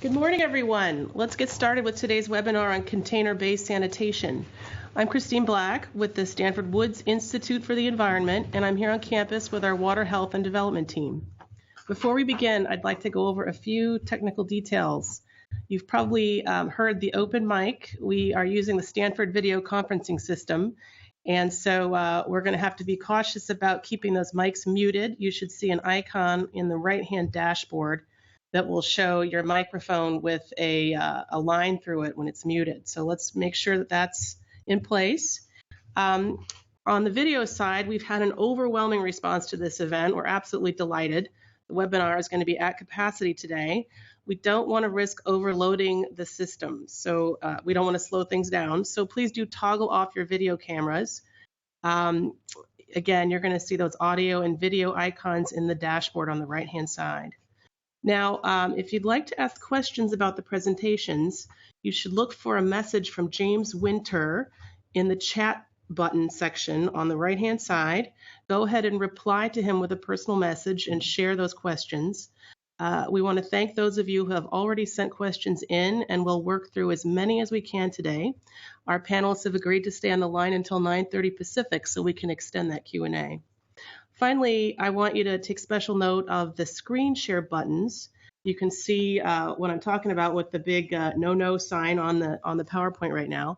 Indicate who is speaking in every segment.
Speaker 1: Good morning, everyone. Let's get started with today's webinar on container-based sanitation. I'm Christine Black with the Stanford Woods Institute for the Environment, and I'm here on campus with our Water Health and Development team. Before we begin, I'd like to go over a few technical details. You've probably heard the open mic. We are using the Stanford video conferencing system, and so we're going to have to be cautious about keeping those mics muted. You should see an icon in the right-hand dashboard that will show your microphone with a line through it when it's muted. So let's make sure that that's in place. On the video side, we've had an overwhelming response to this event. We're absolutely delighted. The webinar is going to be at capacity today. We don't want to risk overloading the system, so we don't want to slow things down. So please do toggle off your video cameras. Again, you're going to see those audio and video icons in the dashboard on the right-hand side. Now, if you'd like to ask questions about the presentations, you should look for a message from James Winter in the chat button section on the right-hand side. Go ahead and reply to him with a personal message and share those questions. We want to thank those of you who have already sent questions in, and we'll work through as many as we can today. Our panelists have agreed to stay on the line until 9:30 Pacific so we can extend that Q&A. Finally, I want you to take special note of the screen share buttons. You can see what I'm talking about with the big no sign on the PowerPoint right now.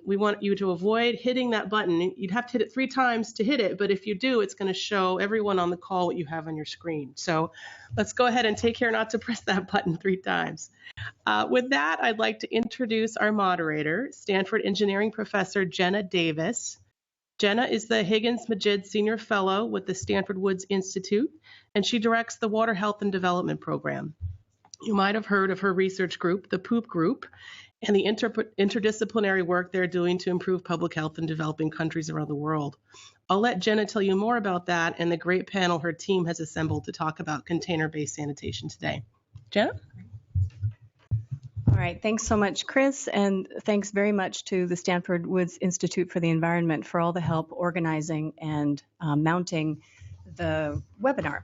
Speaker 1: We want you to avoid hitting that button. You'd have to hit it 3 times to hit it, but if you do, it's going to show everyone on the call what you have on your screen. So let's go ahead and take care not to press that button 3 times. With that, I'd like to introduce our moderator, Stanford Engineering Professor Jenna Davis. Jenna is the Higgins-Majid Senior Fellow with the Stanford Woods Institute, and she directs the Water Health and Development Program. You might have heard of her research group, the POOP Group, and the interdisciplinary work they're doing to improve public health in developing countries around the world. I'll let Jenna tell you more about that and the great panel her team has assembled to talk about container-based sanitation today. Jenna?
Speaker 2: All right, thanks so much, Chris, and thanks very much to the Stanford Woods Institute for the Environment for all the help organizing and mounting the webinar.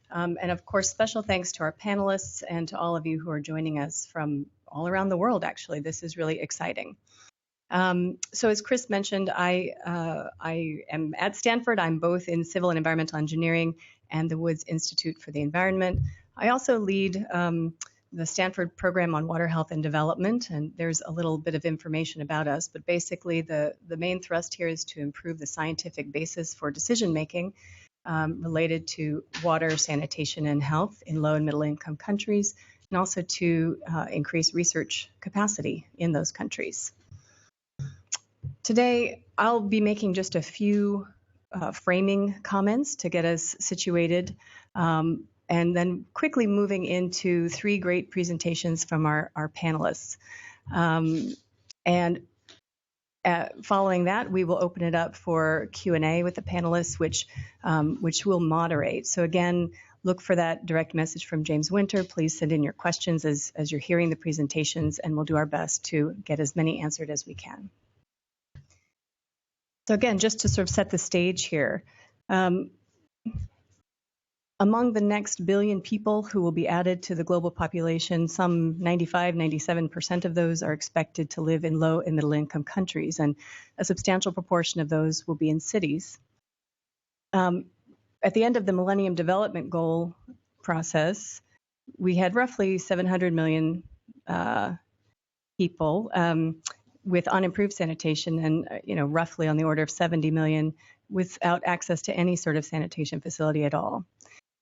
Speaker 2: And of course, special thanks to our panelists and to all of you who are joining us from all around the world, actually. This is really exciting. So as Chris mentioned, I am at Stanford. I'm both in civil and environmental engineering and the Woods Institute for the Environment. I also lead the Stanford program on water health and development, and there's a little bit of information about us, but basically the main thrust here is to improve the scientific basis for decision making related to water, sanitation, and health in low and middle income countries, and also to increase research capacity in those countries. Today, I'll be making just a few framing comments to get us situated, and then quickly moving into 3 great presentations from our panelists. Following that, we will open it up for Q&A with the panelists, which we'll moderate. So again, look for that direct message from James Winter. Please send in your questions as you're hearing the presentations, and we'll do our best to get as many answered as we can. So again, just to sort of set the stage here, among the next billion people who will be added to the global population, some 95–97% of those are expected to live in low and middle income countries, and a substantial proportion of those will be in cities. At the end of the Millennium Development Goal process, we had roughly 700 million people with unimproved sanitation, and roughly on the order of 70 million without access to any sort of sanitation facility at all.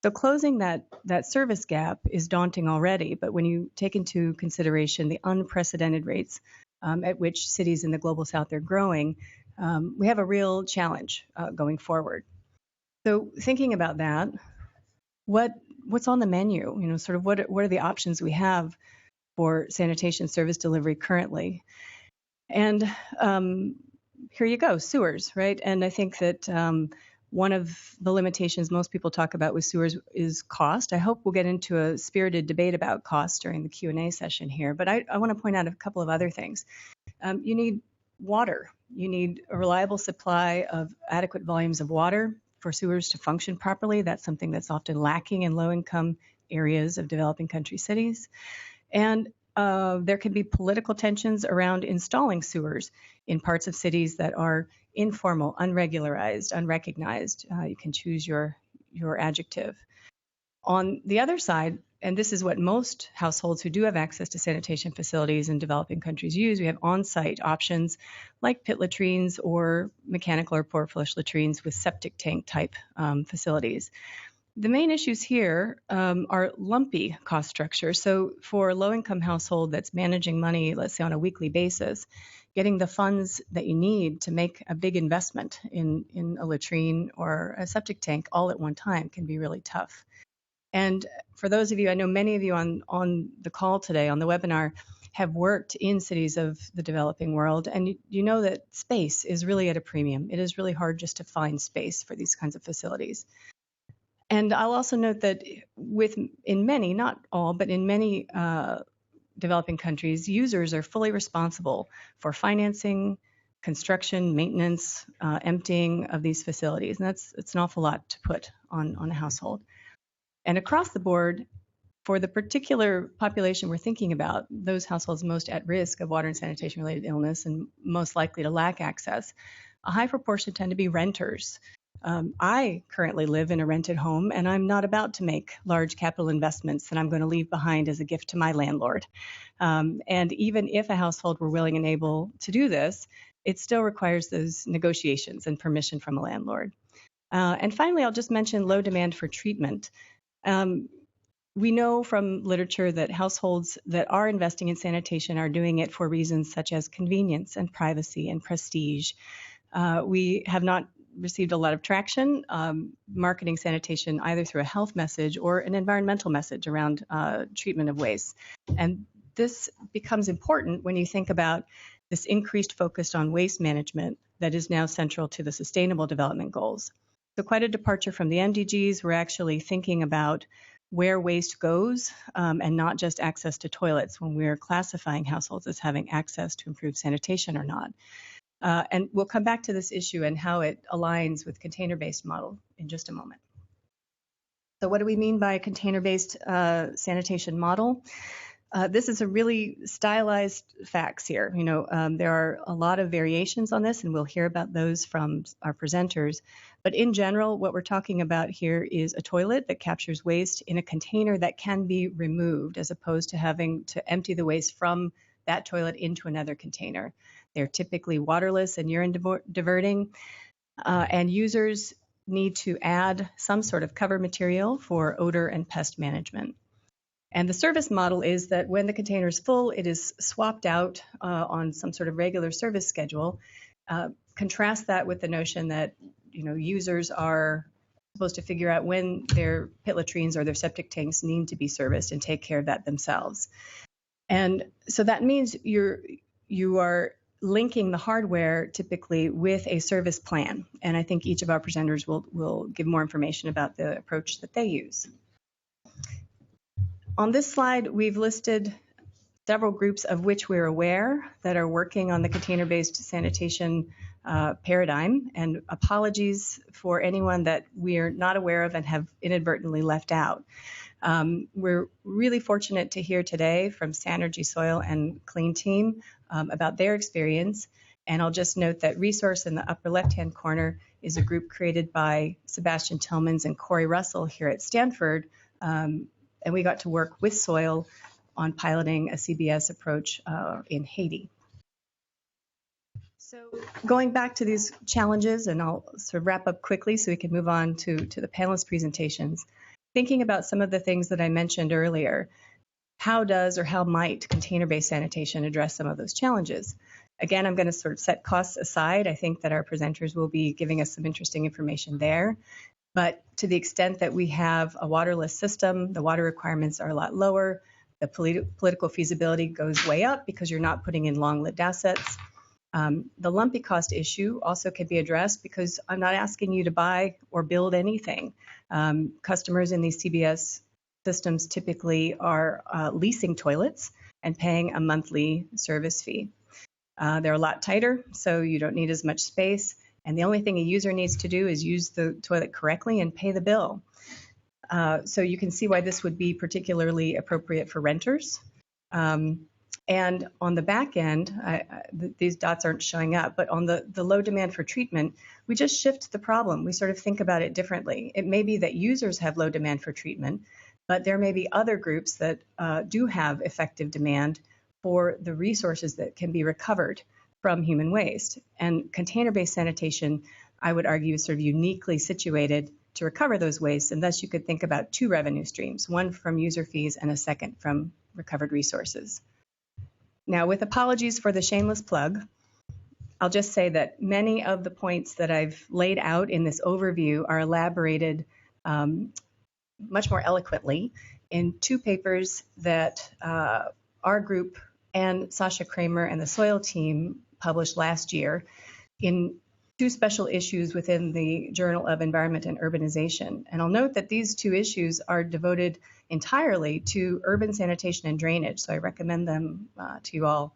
Speaker 2: So closing that service gap is daunting already, but when you take into consideration the unprecedented rates at which cities in the global south are growing, we have a real challenge going forward. So thinking about that, what's on the menu? Sort of what are the options we have for sanitation service delivery currently? And here you go, sewers, right? And I think that one of the limitations most people talk about with sewers is cost. I hope we'll get into a spirited debate about cost during the Q&A session here, but I want to point out a couple of other things. You need water. You need a reliable supply of adequate volumes of water for sewers to function properly. That's something that's often lacking in low-income areas of developing country cities. And there can be political tensions around installing sewers in parts of cities that are informal, unregularized, unrecognized. You can choose your adjective. On the other side, and this is what most households who do have access to sanitation facilities in developing countries use, we have on-site options like pit latrines or mechanical or pore flush latrines with septic tank type facilities. The main issues here are lumpy cost structure. So for a low-income household that's managing money, let's say on a weekly basis, getting the funds that you need to make a big investment in a latrine or a septic tank all at one time can be really tough. And for those of you, I know many of you on the call today, on the webinar, have worked in cities of the developing world, and you know that space is really at a premium. It is really hard just to find space for these kinds of facilities. And I'll also note that in many, not all, but in many developing countries, users are fully responsible for financing, construction, maintenance, emptying of these facilities. And it's an awful lot to put on a household. And across the board, for the particular population we're thinking about, those households most at risk of water and sanitation related illness and most likely to lack access, a high proportion tend to be renters. I currently live in a rented home, and I'm not about to make large capital investments that I'm going to leave behind as a gift to my landlord. And even if a household were willing and able to do this, it still requires those negotiations and permission from a landlord. And finally, I'll just mention low demand for treatment. We know from literature that households that are investing in sanitation are doing it for reasons such as convenience and privacy and prestige. We have not received a lot of traction marketing sanitation either through a health message or an environmental message around treatment of waste. And this becomes important when you think about this increased focus on waste management that is now central to the Sustainable Development Goals. So quite a departure from the MDGs. We're actually thinking about where waste goes and not just access to toilets when we're classifying households as having access to improved sanitation or not. And we'll come back to this issue and how it aligns with container-based model in just a moment. So what do we mean by a container-based sanitation model? This is a really stylized facts here. You know, there are a lot of variations on this, and we'll hear about those from our presenters. But in general, what we're talking about here is a toilet that captures waste in a container that can be removed, as opposed to having to empty the waste from that toilet into another container. They're typically waterless and urine diverting, and users need to add some sort of cover material for odor and pest management. And the service model is that when the container is full, it is swapped out on some sort of regular service schedule. Contrast that with the notion that users are supposed to figure out when their pit latrines or their septic tanks need to be serviced and take care of that themselves. And so that means you are linking the hardware typically with a service plan. And I think each of our presenters will give more information about the approach that they use. On this slide, we've listed several groups of which we're aware that are working on the container-based sanitation paradigm, and apologies for anyone that we're not aware of and have inadvertently left out. We're really fortunate to hear today from Sanergy Soil and Clean Team about their experience. And I'll just note that Resource in the upper left-hand corner is a group created by Sebastian Tillmans and Corey Russell here at Stanford. And we got to work with Soil on piloting a CBS approach in Haiti. So going back to these challenges, and I'll sort of wrap up quickly so we can move on to the panelist presentations. Thinking about some of the things that I mentioned earlier, how does or how might container-based sanitation address some of those challenges? Again, I'm going to sort of set costs aside. I think that our presenters will be giving us some interesting information there. But to the extent that we have a waterless system, the water requirements are a lot lower. The political feasibility goes way up because you're not putting in long-lived assets. The lumpy cost issue also can be addressed because I'm not asking you to buy or build anything. Customers in these CBS systems typically are leasing toilets and paying a monthly service fee. They're a lot tighter, so you don't need as much space. And the only thing a user needs to do is use the toilet correctly and pay the bill. So you can see why this would be particularly appropriate for renters. And on the back end, these dots aren't showing up, but on the low demand for treatment, we just shift the problem. We sort of think about it differently. It may be that users have low demand for treatment, but there may be other groups that do have effective demand for the resources that can be recovered from human waste. And container-based sanitation, I would argue, is sort of uniquely situated to recover those wastes, and thus you could think about two revenue streams, one from user fees and a second from recovered resources. Now, with apologies for the shameless plug, I'll just say that many of the points that I've laid out in this overview are elaborated much more eloquently in two papers that our group and Sasha Kramer and the Soil team published last year in two special issues within the Journal of Environment and Urbanization. And I'll note that these two issues are devoted entirely to urban sanitation and drainage, so I recommend them to you all.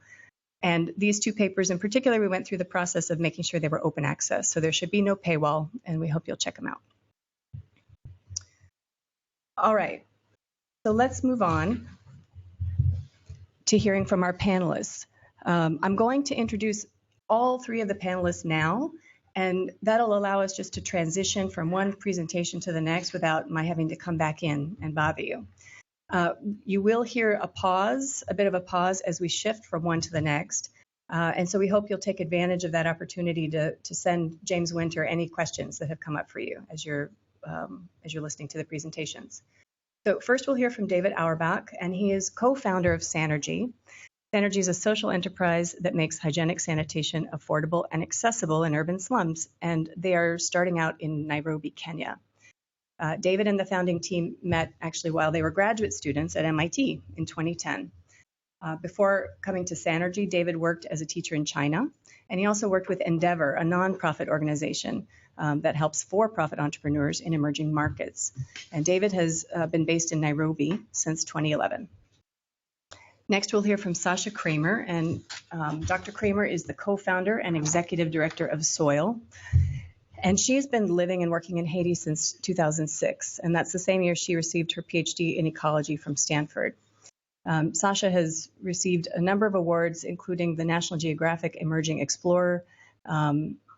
Speaker 2: And these two papers in particular, we went through the process of making sure they were open access, so there should be no paywall, and we hope you'll check them out. All right, so let's move on to hearing from our panelists. I'm going to introduce all three of the panelists now, and that'll allow us just to transition from one presentation to the next without my having to come back in and bother you. You will hear a pause, a bit of a pause as we shift from one to the next. And so we hope you'll take advantage of that opportunity to send James Winter any questions that have come up for you as you're listening to the presentations. So first we'll hear from David Auerbach, and he is co-founder of Sanergy. Sanergy is a social enterprise that makes hygienic sanitation affordable and accessible in urban slums, and they are starting out in Nairobi, Kenya. David and the founding team met actually while they were graduate students at MIT in 2010. Before coming to Sanergy, David worked as a teacher in China, and he also worked with Endeavor, a nonprofit organization that helps for-profit entrepreneurs in emerging markets. And David has been based in Nairobi since 2011. Next, we'll hear from Sasha Kramer, and Dr. Kramer is the co-founder and executive director of Soil. And she's been living and working in Haiti since 2006, and that's the same year she received her PhD in ecology from Stanford. Sasha has received a number of awards, including the National Geographic Emerging Explorer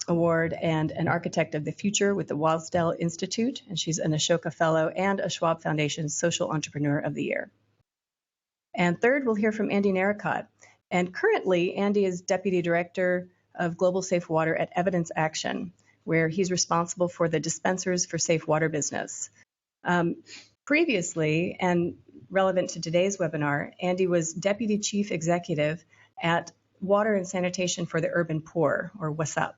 Speaker 2: Award and an Architect of the Future with the Wasdell Institute, and she's an Ashoka Fellow and a Schwab Foundation Social Entrepreneur of the Year. And third, we'll hear from Andy Naricott. And currently, Andy is Deputy Director of Global Safe Water at Evidence Action, where he's responsible for the dispensers for safe water business. Previously, and relevant to today's webinar, Andy was Deputy Chief Executive at Water and Sanitation for the Urban Poor, or WASUP.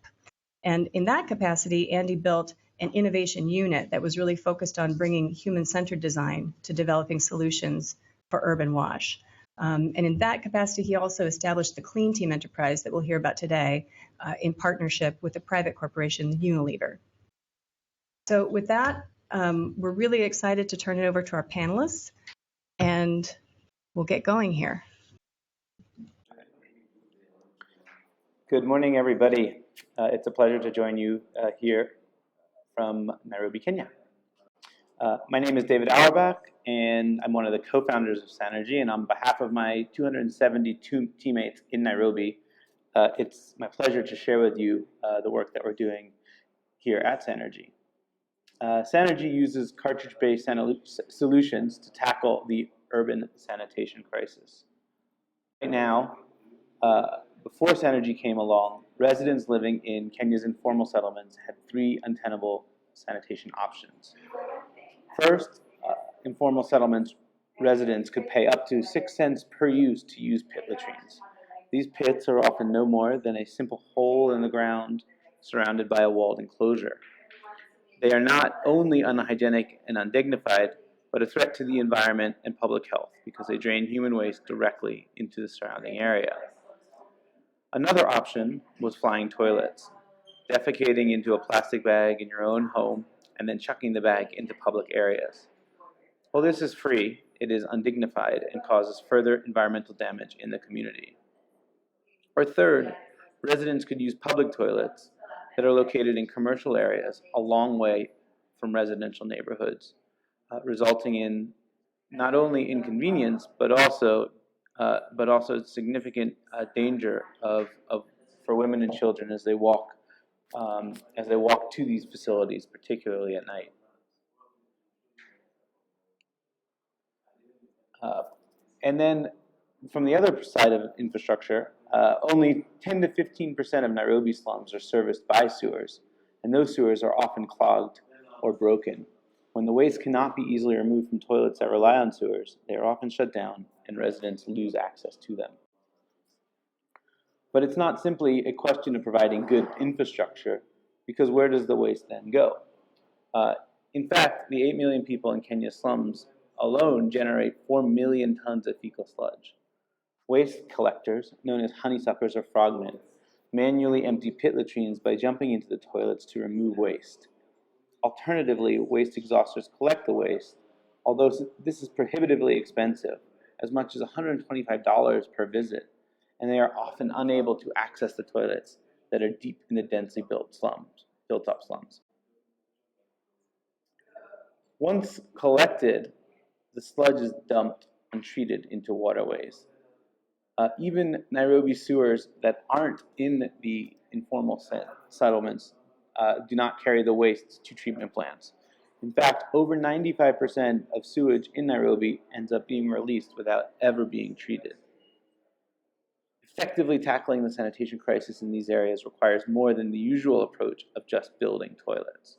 Speaker 2: And in that capacity, Andy built an innovation unit that was really focused on bringing human-centered design to developing solutions for urban wash. And in that capacity, he also established the Clean Team enterprise that we'll hear about today in partnership with the private corporation Unilever. So with that, we're really excited to turn it over to our panelists, and we'll get going here.
Speaker 3: Good morning, everybody. It's a pleasure to join you here from Nairobi, Kenya. My name is David Auerbach, and I'm one of the co-founders of Sanergy, and on behalf of my 272 teammates in Nairobi, it's my pleasure to share with you the work that we're doing here at Sanergy. Sanergy uses cartridge-based solutions to tackle the urban sanitation crisis. Right now, before Sanergy came along, residents living in Kenya's informal settlements had three untenable sanitation options. First, informal settlements residents could pay up to 6 cents per use to use pit latrines. These pits are often no more than a simple hole in the ground surrounded by a walled enclosure. They are not only unhygienic and undignified, but a threat to the environment and public health because they drain human waste directly into the surrounding area. Another option was flying toilets, defecating into a plastic bag in your own home and then chucking the bag into public areas. While this is free, it is undignified and causes further environmental damage in the community. Or third, residents could use public toilets that are located in commercial areas a long way from residential neighborhoods, resulting in not only inconvenience, but also but also significant danger for women and children as they walk to these facilities, particularly at night. And then from the other side of infrastructure, only 10 to 15% of Nairobi slums are serviced by sewers, and those sewers are often clogged or broken. When the waste cannot be easily removed from toilets that rely on sewers, they are often shut down and residents lose access to them. But it's not simply a question of providing good infrastructure, because where does the waste then go? In fact, the 8 million people in Kenya's slums alone generate 4 million tons of fecal sludge. Waste collectors, known as honeysuckers or frogmen, manually empty pit latrines by jumping into the toilets to remove waste. Alternatively, waste exhausters collect the waste, although this is prohibitively expensive, as much as $125 per visit, and they are often unable to access the toilets that are deep in the densely built up slums. Once collected, the sludge is dumped and treated into waterways. Even Nairobi sewers that aren't in the informal settlements do not carry the waste to treatment plants. In fact, over 95% of sewage in Nairobi ends up being released without ever being treated. Effectively tackling the sanitation crisis in these areas requires more than the usual approach of just building toilets.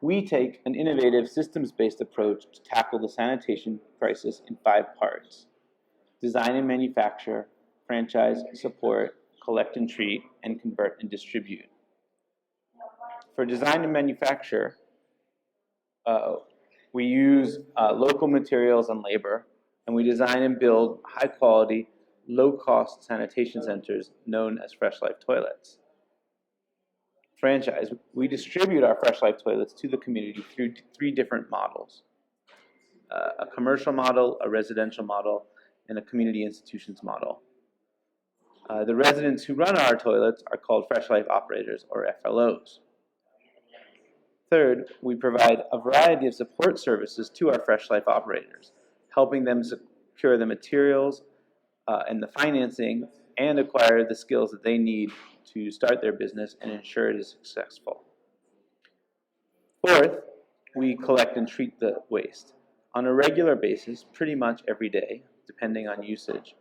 Speaker 3: We take an innovative systems-based approach to tackle the sanitation crisis in 5 parts: design and manufacture, franchise, support, collect and treat, and convert and distribute. For design and manufacture, we use local materials and labor, and we design and build high-quality, low-cost sanitation centers known as Fresh Life toilets. Franchise, we distribute our Fresh Life toilets to the community through 3 different models: a commercial model, a residential model, and a community institutions model. The residents who run our toilets are called Fresh Life operators, or FLOs. Third, we provide a variety of support services to our Fresh Life operators, helping them secure the materials and the financing and acquire the skills that they need to start their business and ensure it is successful. Fourth, we collect and treat the waste. On a regular basis, pretty much every day, depending on usage,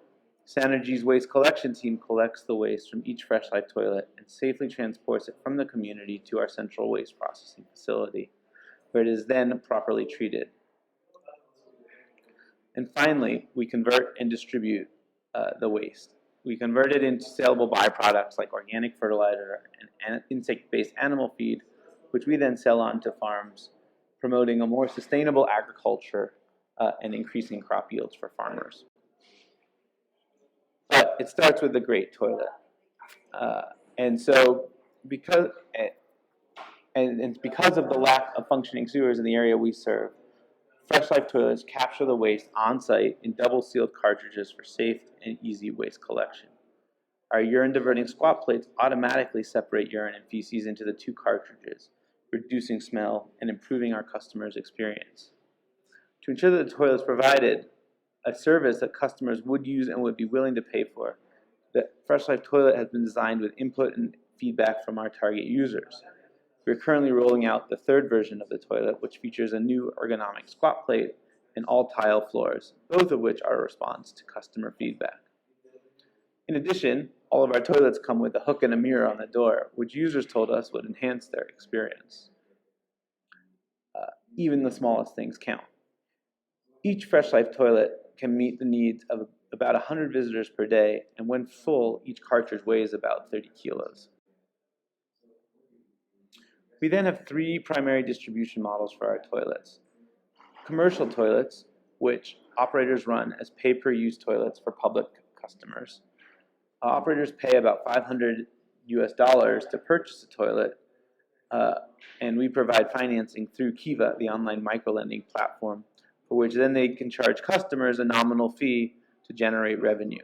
Speaker 3: Sanergy's waste collection team collects the waste from each Fresh Life toilet and safely transports it from the community to our central waste processing facility, where it is then properly treated. And finally, we convert and distribute the waste. We convert it into saleable byproducts like organic fertilizer and insect-based animal feed, which we then sell on to farms, promoting a more sustainable agriculture and increasing crop yields for farmers. But it starts with a great toilet. And so because of the lack of functioning sewers in the area we serve, Fresh Life toilets capture the waste on-site in double-sealed cartridges for safe and easy waste collection. Our urine-diverting squat plates automatically separate urine and feces into the 2 cartridges, reducing smell and improving our customers' experience. To ensure that the toilets provided a service that customers would use and would be willing to pay for, the Fresh Life toilet has been designed with input and feedback from our target users. We're currently rolling out the 3rd version of the toilet, which features a new ergonomic squat plate and all tile floors, both of which are a response to customer feedback. In addition, all of our toilets come with a hook and a mirror on the door, which users told us would enhance their experience. Even the smallest things count. Each Fresh Life toilet can meet the needs of about 100 visitors per day, and when full, each cartridge weighs about 30 kilos. We then have 3 primary distribution models for our toilets. Commercial toilets, which operators run as pay-per-use toilets for public customers. Operators pay about $500 to purchase a toilet, and we provide financing through Kiva, the online microlending platform, for which then they can charge customers a nominal fee to generate revenue.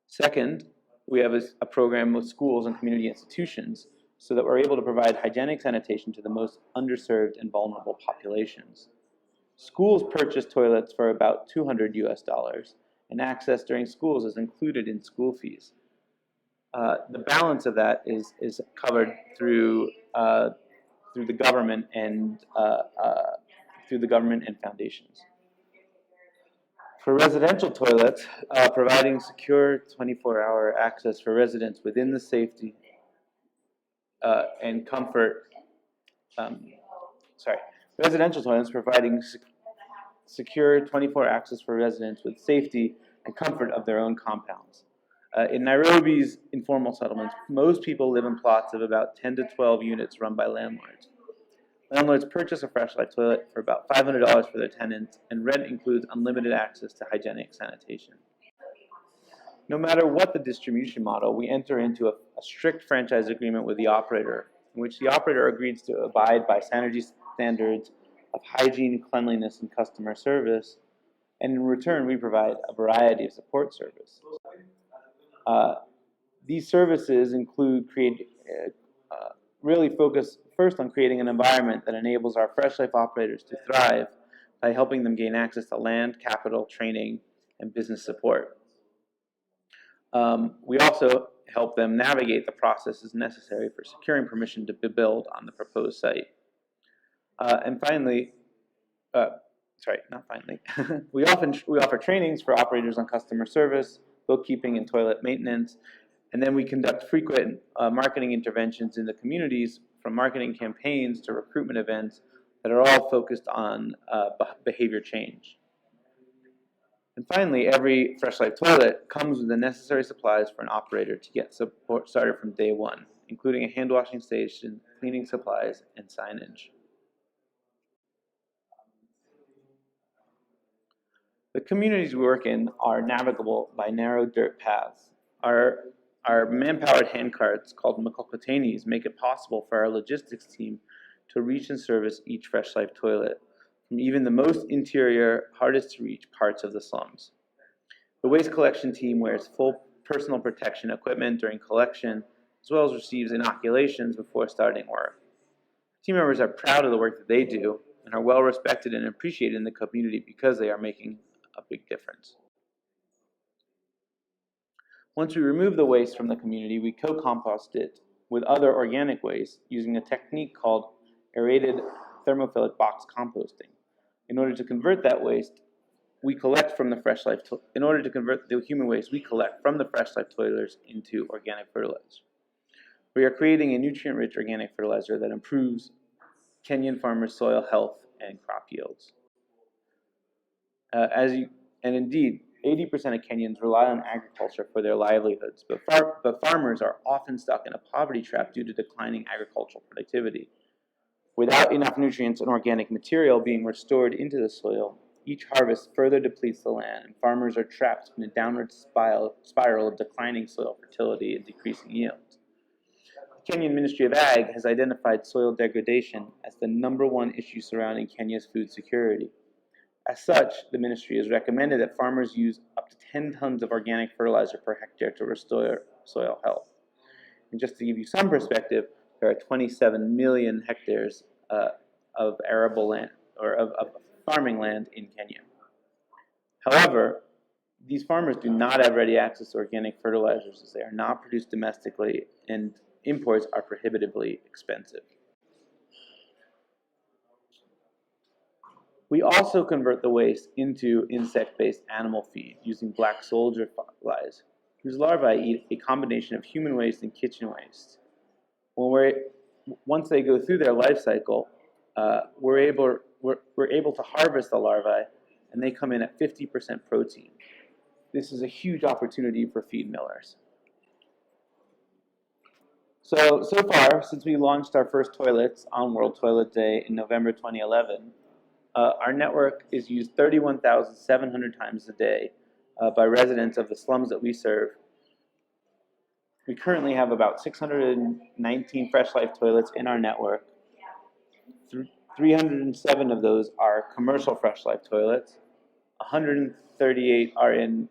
Speaker 3: Second, we have a program with schools and community institutions so that we're able to provide hygienic sanitation to the most underserved and vulnerable populations. Schools purchase toilets for about $200 US, and access during schools is included in school fees. The balance of that is covered through the government and foundations. For residential toilets, providing secure 24-hour access for residents within the safety and comfort. Residential toilets providing secure 24 access for residents with safety and comfort of their own compounds. In Nairobi's informal settlements, most people live in plots of about 10 to 12 units run by landlords. Landlords purchase a Fresh Life toilet for about $500 for their tenants, and rent includes unlimited access to hygienic sanitation. No matter what the distribution model, we enter into a strict franchise agreement with the operator, in which the operator agrees to abide by sanitary standards of hygiene, cleanliness, and customer service, and in return, we provide a variety of support services. These services include really focus first on creating an environment that enables our Fresh Life operators to thrive by helping them gain access to land, capital, training, and business support. We also help them navigate the processes necessary for securing permission to build on the proposed site. And finally, we offer trainings for operators on customer service, bookkeeping, and toilet maintenance. And then we conduct frequent marketing interventions in the communities, from marketing campaigns to recruitment events that are all focused on behavior change. And finally, every Fresh Life toilet comes with the necessary supplies for an operator to get support started from day one, including a hand washing station, cleaning supplies, and signage. The communities we work in are navigable by narrow dirt paths. Our man-powered hand carts, called mkokoteni, make it possible for our logistics team to reach and service each Fresh Life toilet from even the most interior, hardest to reach parts of the slums. The waste collection team wears full personal protection equipment during collection, as well as receives inoculations before starting work. Team members are proud of the work that they do and are well respected and appreciated in the community because they are making a big difference. Once we remove the waste from the community, we co-compost it with other organic waste using a technique called aerated thermophilic box composting. In order to convert that waste, we collect from the Fresh Life. In order to convert the human waste, we collect from the Fresh Life toilets into organic fertilizer. We are creating a nutrient-rich organic fertilizer that improves Kenyan farmers' soil health and crop yields. And indeed, 80% of Kenyans rely on agriculture for their livelihoods, but farmers are often stuck in a poverty trap due to declining agricultural productivity. Without enough nutrients and organic material being restored into the soil, each harvest further depletes the land, and farmers are trapped in a downward spiral of declining soil fertility and decreasing yields. The Kenyan Ministry of Ag has identified soil degradation as the #1 issue surrounding Kenya's food security. As such, the ministry has recommended that farmers use up to 10 tons of organic fertilizer per hectare to restore soil health. And just to give you some perspective, there are 27 million hectares of arable land, or of farming land in Kenya. However, these farmers do not have ready access to organic fertilizers, as they are not produced domestically, and imports are prohibitively expensive. We also convert the waste into insect-based animal feed using black soldier flies, whose larvae eat a combination of human waste and kitchen waste. Once they go through their life cycle, we're able to harvest the larvae, and they come in at 50% protein. This is a huge opportunity for feed millers. So far, since we launched our first toilets on World Toilet Day in November 2011, our network is used 31,700 times a day by residents of the slums that we serve. We currently have about 619 Fresh Life toilets in our network. 307 of those are commercial Fresh Life toilets. 138 are in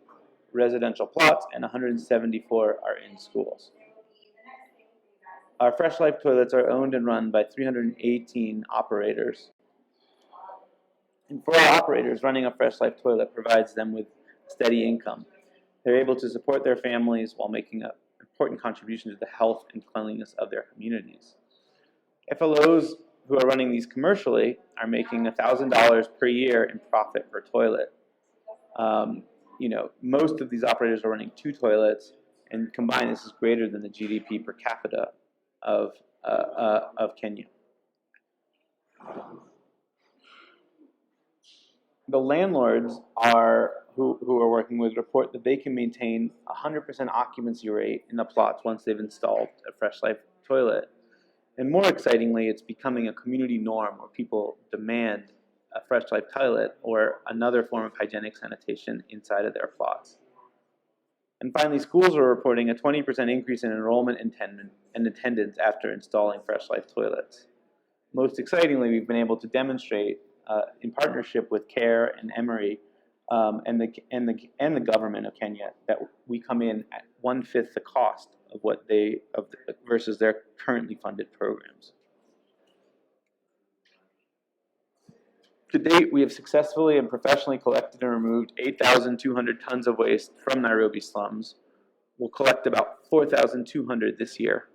Speaker 3: residential plots, and 174 are in schools. Our Fresh Life toilets are owned and run by 318 operators. And for our operators, running a Fresh Life toilet provides them with steady income. They're able to support their families while making an important contribution to the health and cleanliness of their communities. FLOs who are running these commercially are making $1,000 per year in profit per toilet. Most of these operators are running 2 toilets, and combined, this is greater than the GDP per capita of Kenya. The landlords who are working with report that they can maintain 100% occupancy rate in the plots once they've installed a Fresh Life toilet. And more excitingly, it's becoming a community norm where people demand a Fresh Life toilet or another form of hygienic sanitation inside of their plots. And finally, schools are reporting a 20% increase in enrollment and attendance after installing Fresh Life toilets. Most excitingly, we've been able to demonstrate in partnership with CARE and Emory and the government of Kenya that we come in at 1/5 the cost of versus their currently funded programs. To date, we have successfully and professionally collected and removed 8,200 tons of waste from Nairobi slums. We'll collect about 4,200 this year.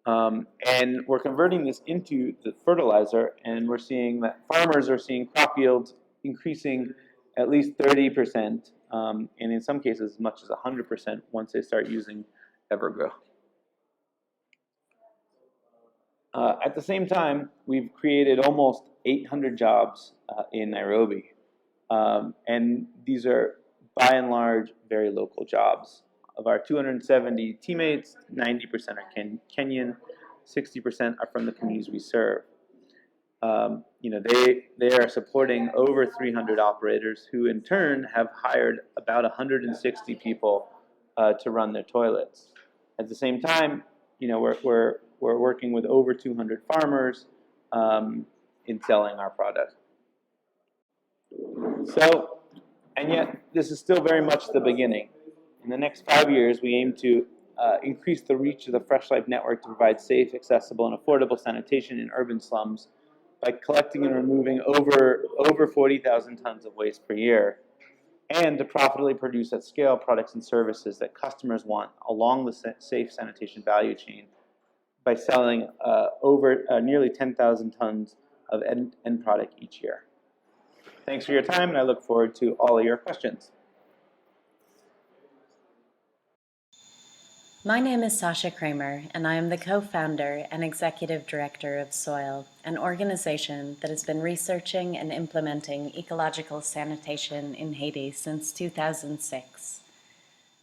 Speaker 3: And we're converting this into the fertilizer, and we're seeing that farmers are seeing crop yields increasing at least 30%, and in some cases as much as 100% once they start using Evergrow. At the same time, we've created almost 800 jobs in Nairobi, and these are by and large very local jobs. Of our 270 teammates, 90% are Kenyan, 60% are from the communities we serve. They are supporting over 300 operators who in turn have hired about 160 people to run their toilets. At the same time, we're working with over 200 farmers in selling our product. So, and yet this is still very much the beginning. In the next 5 years, we aim to increase the reach of the Fresh Life network to provide safe, accessible, and affordable sanitation in urban slums by collecting and removing over 40,000 tons of waste per year, and to profitably produce at scale products and services that customers want along the safe sanitation value chain by selling over nearly 10,000 tons of end product each year. Thanks for your time, and I look forward to all of your questions.
Speaker 4: My name is Sasha Kramer, and I am the co-founder and executive director of SOIL, an organization that has been researching and implementing ecological sanitation in Haiti since 2006.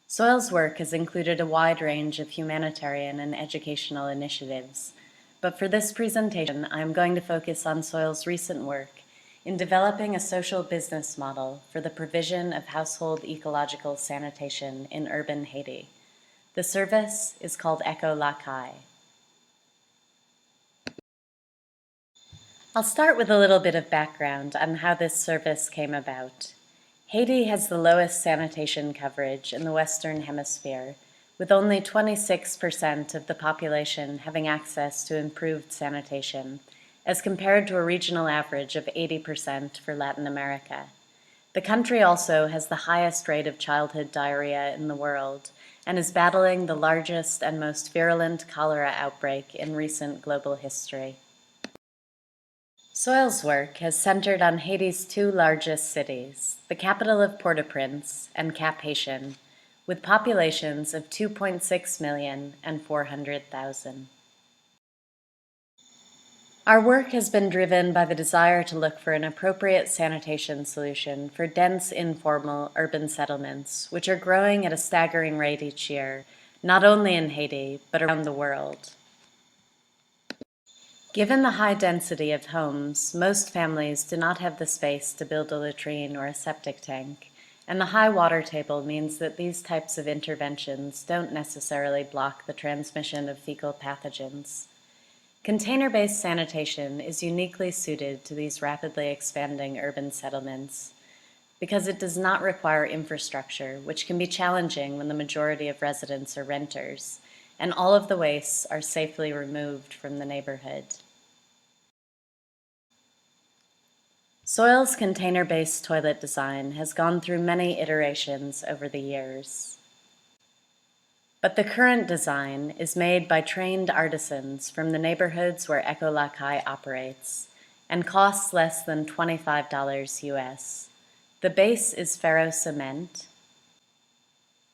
Speaker 4: SOIL's work has included a wide range of humanitarian and educational initiatives, but for this presentation, I am going to focus on SOIL's recent work in developing a social business model for the provision of household ecological sanitation in urban Haiti. The service is called Echo Lakai. I'll start with a little bit of background on how this service came about. Haiti has the lowest sanitation coverage in the Western Hemisphere, with only 26% of the population having access to improved sanitation, as compared to a regional average of 80% for Latin America. The country also has the highest rate of childhood diarrhea in the world, and is battling the largest and most virulent cholera outbreak in recent global history. SOIL's work has centered on Haiti's 2 largest cities, the capital of Port-au-Prince and Cap-Haïtien, with populations of 2.6 million and 400,000. Our work has been driven by the desire to look for an appropriate sanitation solution for dense, informal urban settlements, which are growing at a staggering rate each year, not only in Haiti, but around the world. Given the high density of homes, most families do not have the space to build a latrine or a septic tank, and the high water table means that these types of interventions don't necessarily block the transmission of fecal pathogens. Container-based sanitation is uniquely suited to these rapidly expanding urban settlements because it does not require infrastructure, which can be challenging when the majority of residents are renters, and all of the wastes are safely removed from the neighborhood. Soil's container-based toilet design has gone through many iterations over the years. But the current design is made by trained artisans from the neighborhoods where Ecolakai operates and costs less than $25 US. The base is ferro cement,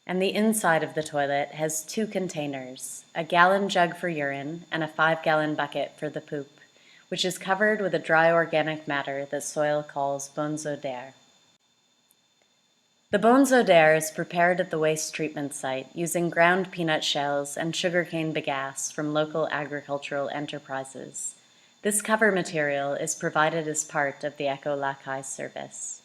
Speaker 4: and the inside of the toilet has 2 containers, a gallon jug for urine and a 5-gallon bucket for the poop, which is covered with a dry organic matter that Soil calls bonzo d'air. The bonzo d'air is prepared at the waste treatment site using ground peanut shells and sugarcane bagasse from local agricultural enterprises. This cover material is provided as part of the Ecolakai service.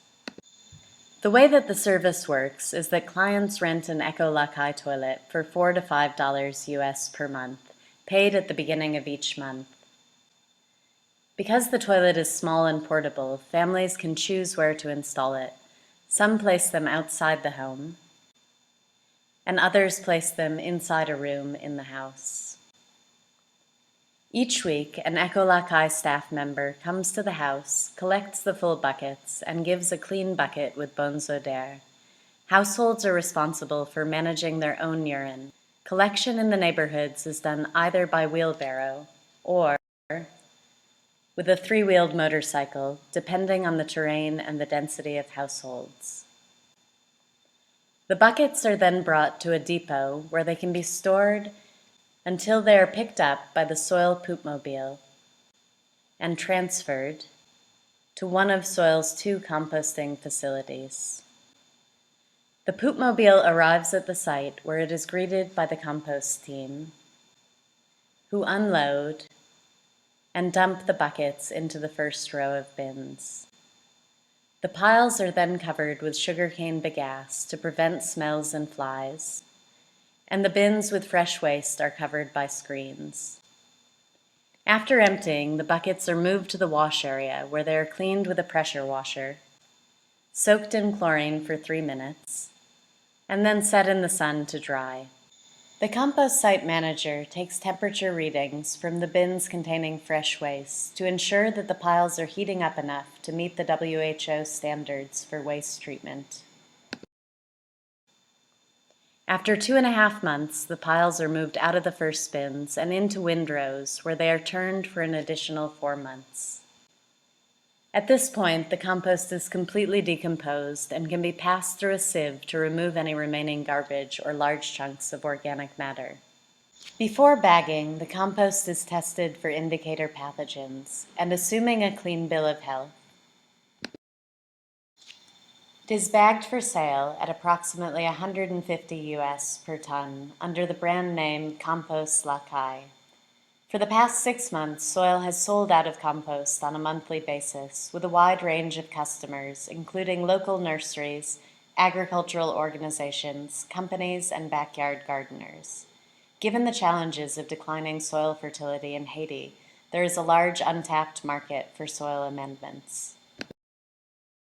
Speaker 4: The way that the service works is that clients rent an Ecolakai toilet for $4 to $5 US per month, paid at the beginning of each month. Because the toilet is small and portable, families can choose where to install it. Some place them outside the home, and others place them inside a room in the house. Each week, an Ecolakai staff member comes to the house, collects the full buckets, and gives a clean bucket with bonzo d'air. Households are responsible for managing their own urine. Collection in the neighborhoods is done either by wheelbarrow or with a 3-wheeled motorcycle, depending on the terrain and the density of households. The buckets are then brought to a depot where they can be stored until they are picked up by the Soil Poopmobile and transferred to one of Soil's 2 composting facilities. The Poopmobile arrives at the site where it is greeted by the compost team, who unload and dump the buckets into the first row of bins. The piles are then covered with sugarcane bagasse to prevent smells and flies, and the bins with fresh waste are covered by screens. After emptying, the buckets are moved to the wash area where they are cleaned with a pressure washer, soaked in chlorine for 3 minutes, and then set in the sun to dry. The compost site manager takes temperature readings from the bins containing fresh waste to ensure that the piles are heating up enough to meet the WHO standards for waste treatment. After 2.5 months, the piles are moved out of the first bins and into windrows where they are turned for an additional 4 months. At this point, the compost is completely decomposed and can be passed through a sieve to remove any remaining garbage or large chunks of organic matter. Before bagging, the compost is tested for indicator pathogens, and assuming a clean bill of health, it is bagged for sale at approximately $150 US per ton under the brand name Compost Lakai. For the past 6 months, Soil has sold out of compost on a monthly basis with a wide range of customers, including local nurseries, agricultural organizations, companies, and backyard gardeners. Given the challenges of declining soil fertility in Haiti, there is a large untapped market for soil amendments.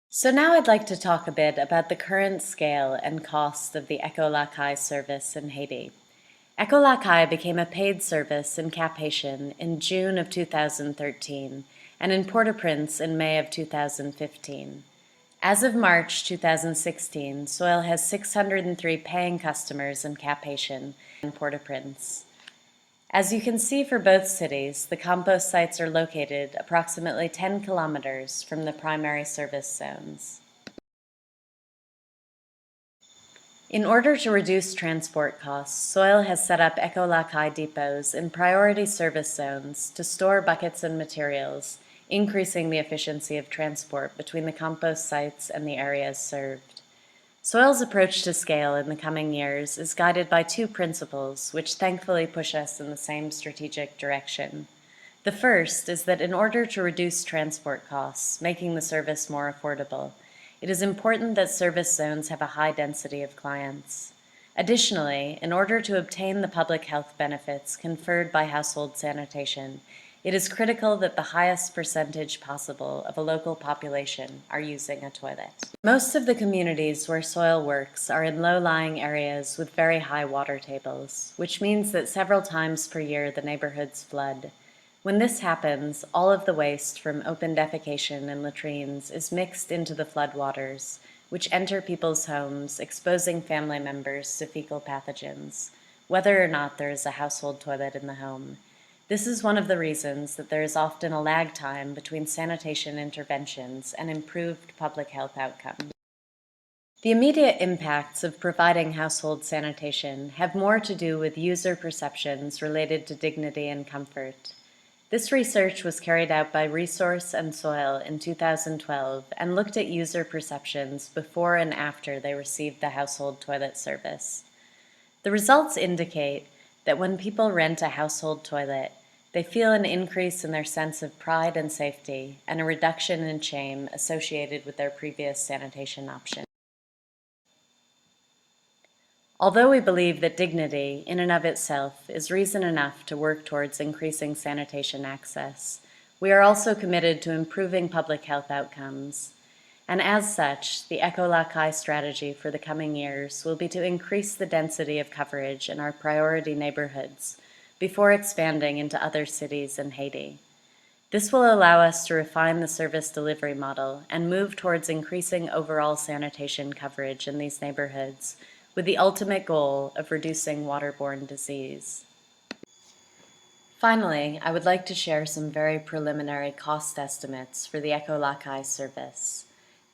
Speaker 4: So now I'd like to talk a bit about the current scale and cost of the Ecolakai service in Haiti. Ecolakai became a paid service in Cap-Haïtien in June of 2013 and in Port-au-Prince in May of 2015. As of March 2016, Soil has 603 paying customers in Cap-Haïtien and Port-au-Prince. As you can see for both cities, the compost sites are located approximately 10 kilometers from the primary service zones. In order to reduce transport costs, Soil has set up Ecolakai depots in priority service zones to store buckets and materials, increasing the efficiency of transport between the compost sites and the areas served. Soil's approach to scale in the coming years is guided by 2 principles, which thankfully push us in the same strategic direction. The first is that in order to reduce transport costs, making the service more affordable, it is important that service zones have a high density of clients. Additionally, in order to obtain the public health benefits conferred by household sanitation, it is critical that the highest percentage possible of a local population are using a toilet. Most of the communities where Soil works are in low-lying areas with very high water tables, which means that several times per year the neighborhoods flood. When this happens, all of the waste from open defecation and latrines is mixed into the floodwaters, which enter people's homes, exposing family members to fecal pathogens, whether or not there is a household toilet in the home. This is one of the reasons that there is often a lag time between sanitation interventions and improved public health outcomes. The immediate impacts of providing household sanitation have more to do with user perceptions related to dignity and comfort. This research was carried out by Resource and Soil in 2012 and looked at user perceptions before and after they received the household toilet service. The results indicate that when people rent a household toilet, they feel an increase in their sense of pride and safety and a reduction in shame associated with their previous sanitation option. Although we believe that dignity, in and of itself, is reason enough to work towards increasing sanitation access, we are also committed to improving public health outcomes. And as such, the Eco-Lakai strategy for the coming years will be to increase the density of coverage in our priority neighborhoods before expanding into other cities in Haiti. This will allow us to refine the service delivery model and move towards increasing overall sanitation coverage in these neighborhoods, with the ultimate goal of reducing waterborne disease. Finally, I would like to share some very preliminary cost estimates for the Eco-Lakai service.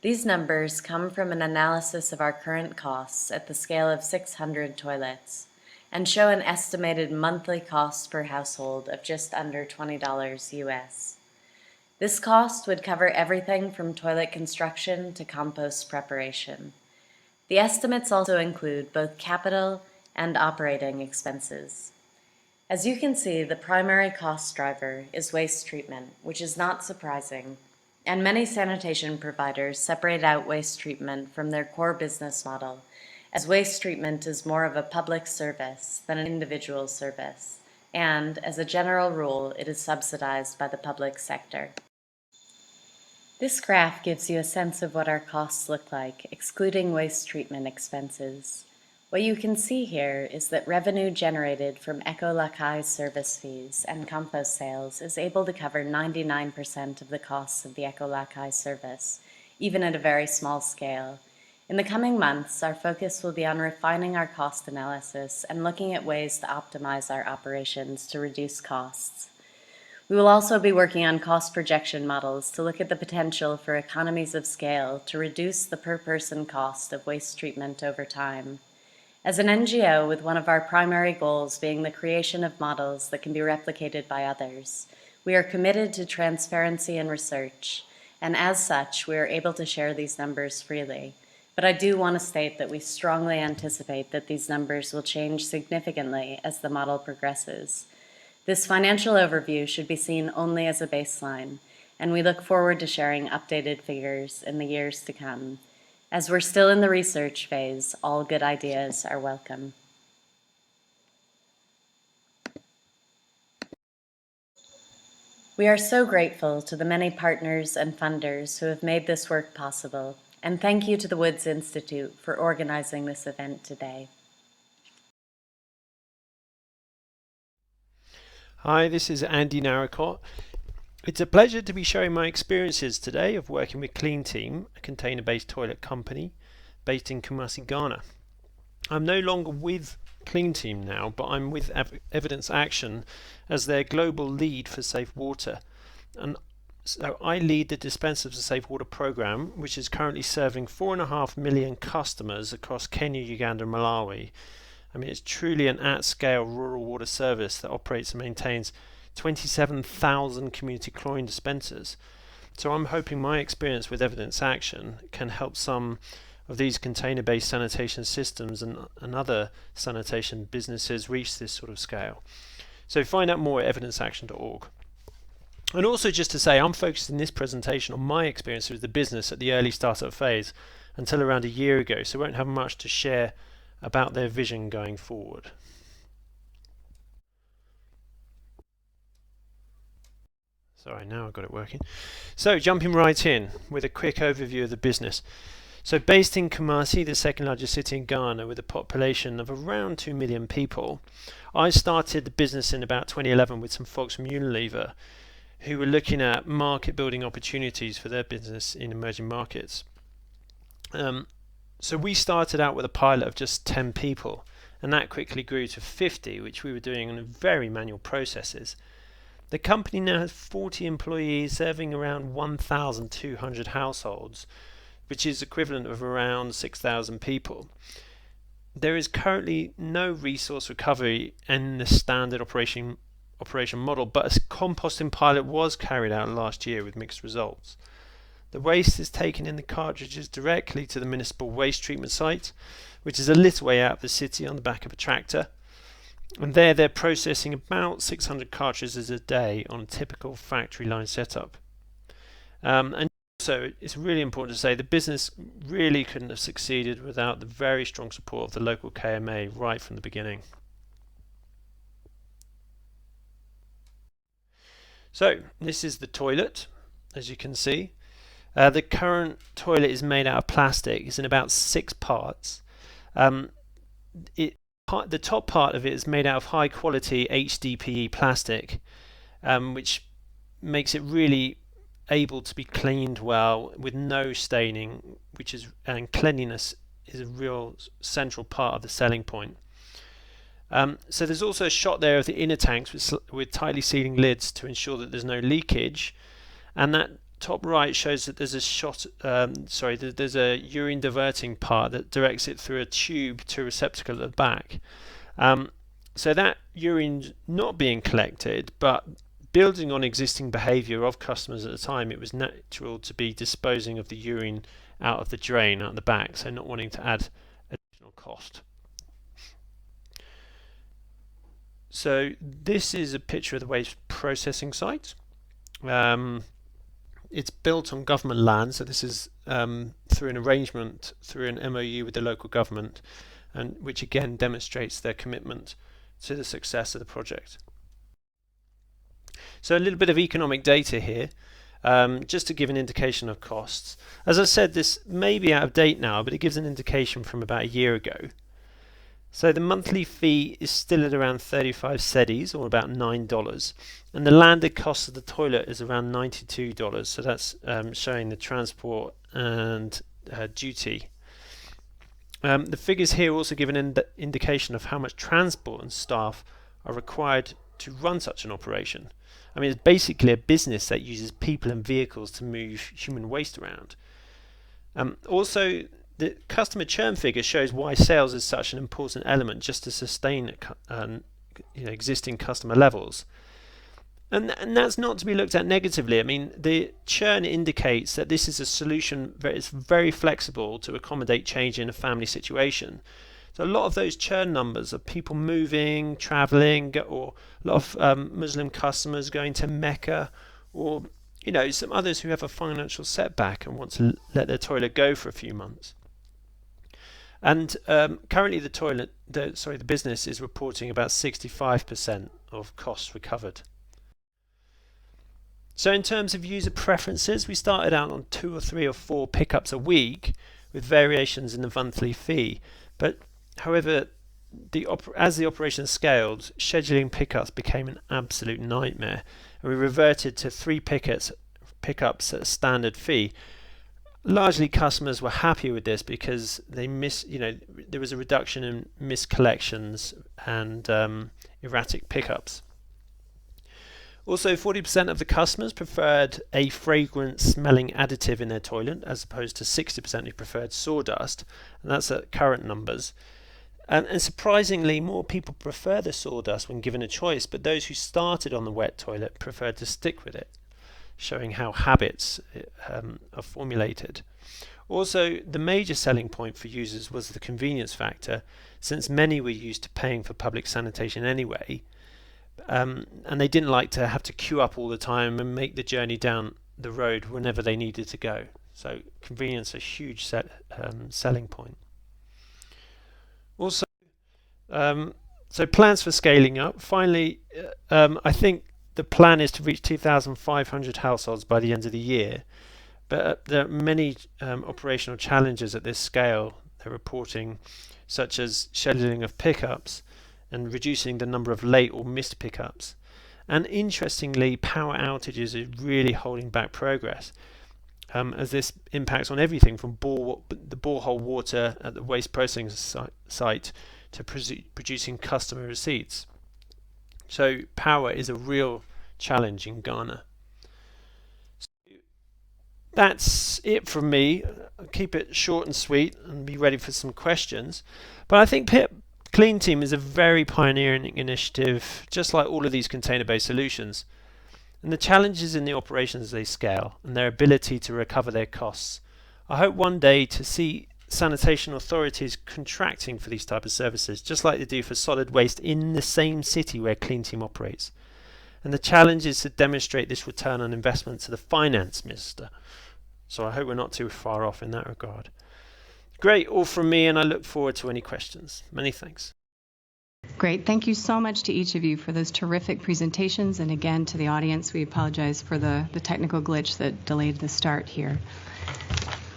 Speaker 4: These numbers come from an analysis of our current costs at the scale of 600 toilets and show an estimated monthly cost per household of just under $20 US. This cost would cover everything from toilet construction to compost preparation. The estimates also include both capital and operating expenses. As you can see, the primary cost driver is waste treatment, which is not surprising, and many sanitation providers separate out waste treatment from their core business model, as waste treatment is more of a public service than an individual service, and as a general rule, it is subsidized by the public sector. This graph gives you a sense of what our costs look like, excluding waste treatment expenses. What you can see here is that revenue generated from Eco-Lakai service fees and compost sales is able to cover 99% of the costs of the Eco-Lakai service, even at a very small scale. In the coming months, our focus will be on refining our cost analysis and looking at ways to optimize our operations to reduce costs. We will also be working on cost projection models to look at the potential for economies of scale to reduce the per-person cost of waste treatment over time. As an NGO, with one of our primary goals being the creation of models that can be replicated by others, we are committed to transparency in research, and as such, we are able to share these numbers freely. But I do want to state that we strongly anticipate that these numbers will change significantly as the model progresses. This financial overview should be seen only as a baseline, and we look forward to sharing updated figures in the years to come. As we're still in the research phase, all good ideas are welcome. We are so grateful to the many partners and funders who have made this work possible, and thank you to the Woods Institute for organizing this event today.
Speaker 5: Hi, this is Andy Narracott. It's a pleasure to be sharing my experiences today of working with Clean Team, a container-based toilet company based in Kumasi, Ghana. I'm no longer with Clean Team now, but I'm with Evidence Action as their global lead for safe water. And so I lead the Dispensers for Safe Water program, which is currently serving 4.5 million customers across Kenya, Uganda, and Malawi. I mean, it's truly an at-scale rural water service that operates and maintains 27,000 community chlorine dispensers. So I'm hoping my experience with Evidence Action can help some of these container-based sanitation systems and other sanitation businesses reach this sort of scale. So find out more at evidenceaction.org. And also just to say, I'm focused in this presentation on my experience with the business at the early startup phase until around a year ago, so I won't have much to share about their vision going forward. Sorry, now I've got it working. So jumping right in with a quick overview of the business. So based in Kumasi, the second largest city in Ghana, with a population of around 2 million people, I started the business in about 2011 with some folks from Unilever who were looking at market building opportunities for their business in emerging markets. So we started out with a pilot of just 10 people, and that quickly grew to 50, which we were doing on very manual processes. The company now has 40 employees serving around 1,200 households, which is equivalent of around 6,000 people. There is currently no resource recovery in the standard operation model, but a composting pilot was carried out last year with mixed results. The waste is taken in the cartridges directly to the municipal waste treatment site, which is a little way out of the city on the back of a tractor. And there they're processing about 600 cartridges a day on a typical factory line setup. And so it's really important to say the business really couldn't have succeeded without the very strong support of the local KMA right from the beginning. So this is the toilet, as you can see. The current toilet is made out of plastic. It's in about 6 parts. The top part of it is made out of high quality HDPE plastic, which makes it really able to be cleaned well with no staining, and cleanliness is a real central part of the selling point. So there's also a shot there of the inner tanks with tightly sealing lids to ensure that there's no leakage, and that top right shows that there's a shot. There's a urine diverting part that directs it through a tube to a receptacle at the back. So that urine's not being collected, but building on existing behaviour of customers at the time, it was natural to be disposing of the urine out of the drain out the back, so not wanting to add additional cost. So this is a picture of the waste processing site. It's built on government land, so this is through an arrangement, through an MOU with the local government, and which again demonstrates their commitment to the success of the project. So a little bit of economic data here, just to give an indication of costs. As I said, this may be out of date now, but it gives an indication from about a year ago. So the monthly fee is still at around 35 cedis, or about $9, and the landed cost of the toilet is around $92, so that's showing the transport and duty. The figures here also give an indication of how much transport and staff are required to run such an operation. I mean, it's basically a business that uses people and vehicles to move human waste around. Also, the customer churn figure shows why sales is such an important element just to sustain existing customer levels. And that's not to be looked at negatively. I mean, the churn indicates that this is a solution that is very flexible to accommodate change in a family situation. So a lot of those churn numbers are people moving, traveling, or a lot of Muslim customers going to Mecca, or some others who have a financial setback and want to let their toilet go for a few months. And currently the business is reporting about 65% of costs recovered. So in terms of user preferences, we started out on 2 or 3 or 4 pickups a week with variations in the monthly fee. But however, as the operation scaled, scheduling pickups became an absolute nightmare, and we reverted to 3 pickups at a standard fee. Largely, customers were happy with this because there was a reduction in missed collections and erratic pickups. Also, 40% of the customers preferred a fragrant smelling additive in their toilet, as opposed to 60% who preferred sawdust, and that's at current numbers. And surprisingly, more people prefer the sawdust when given a choice, but those who started on the wet toilet preferred to stick with it, showing how habits are formulated. Also, the major selling point for users was the convenience factor, since many were used to paying for public sanitation anyway, and they didn't like to have to queue up all the time and make the journey down the road whenever they needed to go. So convenience, a huge selling point. Also, so plans for scaling up. Finally, I think the plan is to reach 2,500 households by the end of the year. But there are many operational challenges at this scale they're reporting, such as scheduling of pickups and reducing the number of late or missed pickups. And interestingly, power outages is really holding back progress, as this impacts on everything from the borehole water at the waste processing site to producing customer receipts. So power is a real challenge in Ghana. That's it from me. I'll keep it short and sweet and be ready for some questions. But I think Clean Team is a very pioneering initiative, just like all of these container-based solutions. And the challenges in the operations as they scale and their ability to recover their costs. I hope one day to see sanitation authorities contracting for these type of services, just like they do for solid waste in the same city where Clean Team operates. And the challenge is to demonstrate this return on investment to the finance minister. So I hope we're not too far off in that regard. Great, all from me, and I look forward to any questions. Many thanks.
Speaker 2: Great. Thank you so much to each of you for those terrific presentations. And again, to the audience, we apologize for the technical glitch that delayed the start here.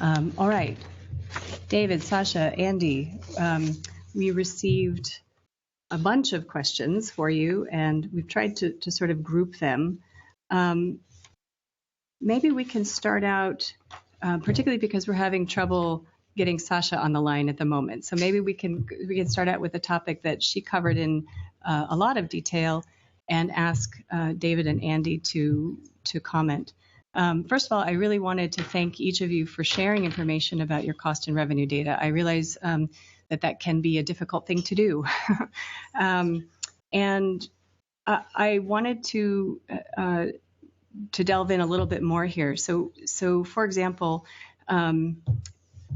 Speaker 2: All right. David, Sasha, Andy, we received a bunch of questions for you, and we've tried to sort of group them. Maybe we can start out, particularly because we're having trouble getting Sasha on the line at the moment. So maybe we can start out with a topic that she covered in a lot of detail and ask David and Andy to comment. First of all, I really wanted to thank each of you for sharing information about your cost and revenue data. I realize that can be a difficult thing to do. And I wanted to delve in a little bit more here. So for example,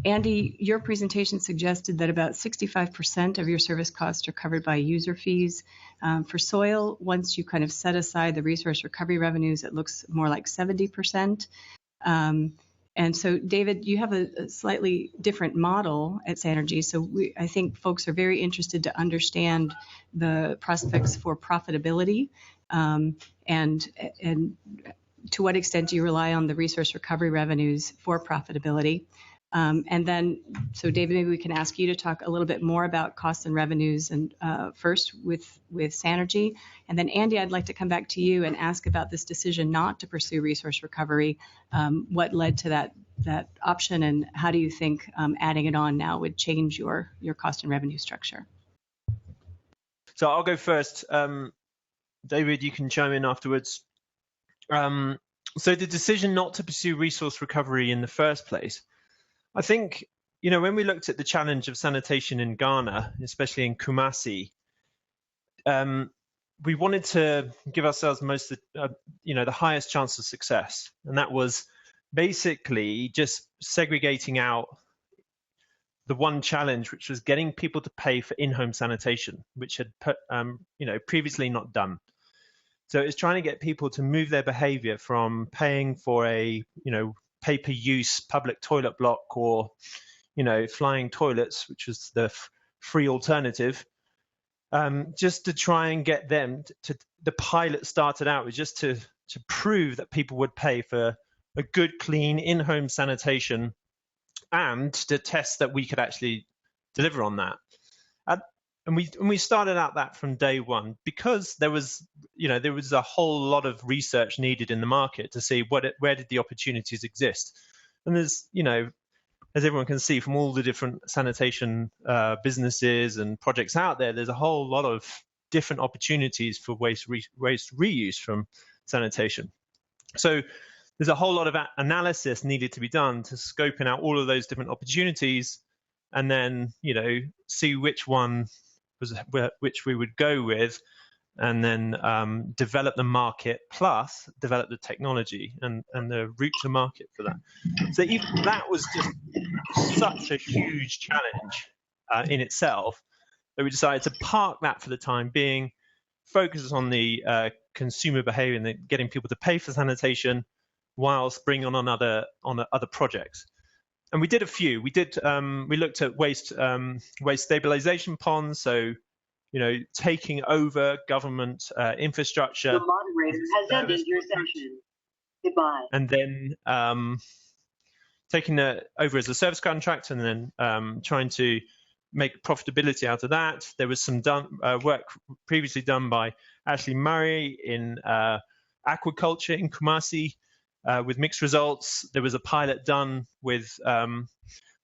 Speaker 2: Andy, your presentation suggested that about 65% of your service costs are covered by user fees. For soil, once you kind of set aside the resource recovery revenues, it looks more like 70%. And so, David, you have a slightly different model at Sanergy. So I think folks are very interested to understand the prospects for profitability and to what extent do you rely on the resource recovery revenues for profitability. And then, so David, maybe we can ask you to talk a little bit more about costs and revenues, and first with Sanergy. And then, Andy, I'd like to come back to you and ask about this decision not to pursue resource recovery. What led to that option, and how do you think adding it on now would change your cost and revenue structure?
Speaker 5: So I'll go first. David, you can chime in afterwards. So the decision not to pursue resource recovery in the first place, I think, when we looked at the challenge of sanitation in Ghana, especially in Kumasi, we wanted to give ourselves the highest chance of success. And that was basically just segregating out the one challenge, which was getting people to pay for in-home sanitation, which had previously not done. So it's trying to get people to move their behavior from paying for a, pay-per-use public toilet block or, flying toilets, which was the free alternative, just to try and get them to the pilot started out was just to prove that people would pay for a good, clean, in-home sanitation and to test that we could actually deliver on that. And we started out that from day one because there was a whole lot of research needed in the market to see where did the opportunities exist. And there's, as everyone can see from all the different sanitation businesses and projects out there, there's a whole lot of different opportunities for waste reuse from sanitation. So there's a whole lot of analysis needed to be done to scoping out all of those different opportunities and then, see which one which we would go with, and then develop the market plus develop the technology and the route to market for that. So even that was just such a huge challenge in itself that we decided to park that for the time being, focus on the consumer behavior and getting people to pay for sanitation whilst bringing on other projects. And we did a few. We looked at waste stabilization ponds, so taking over government infrastructure.
Speaker 6: The moderator has ended your session. Goodbye.
Speaker 5: And then taking it over as a service contract and then trying to make profitability out of that. There was some work previously done by Ashley Murray in aquaculture in Kumasi with mixed results. There was a pilot done with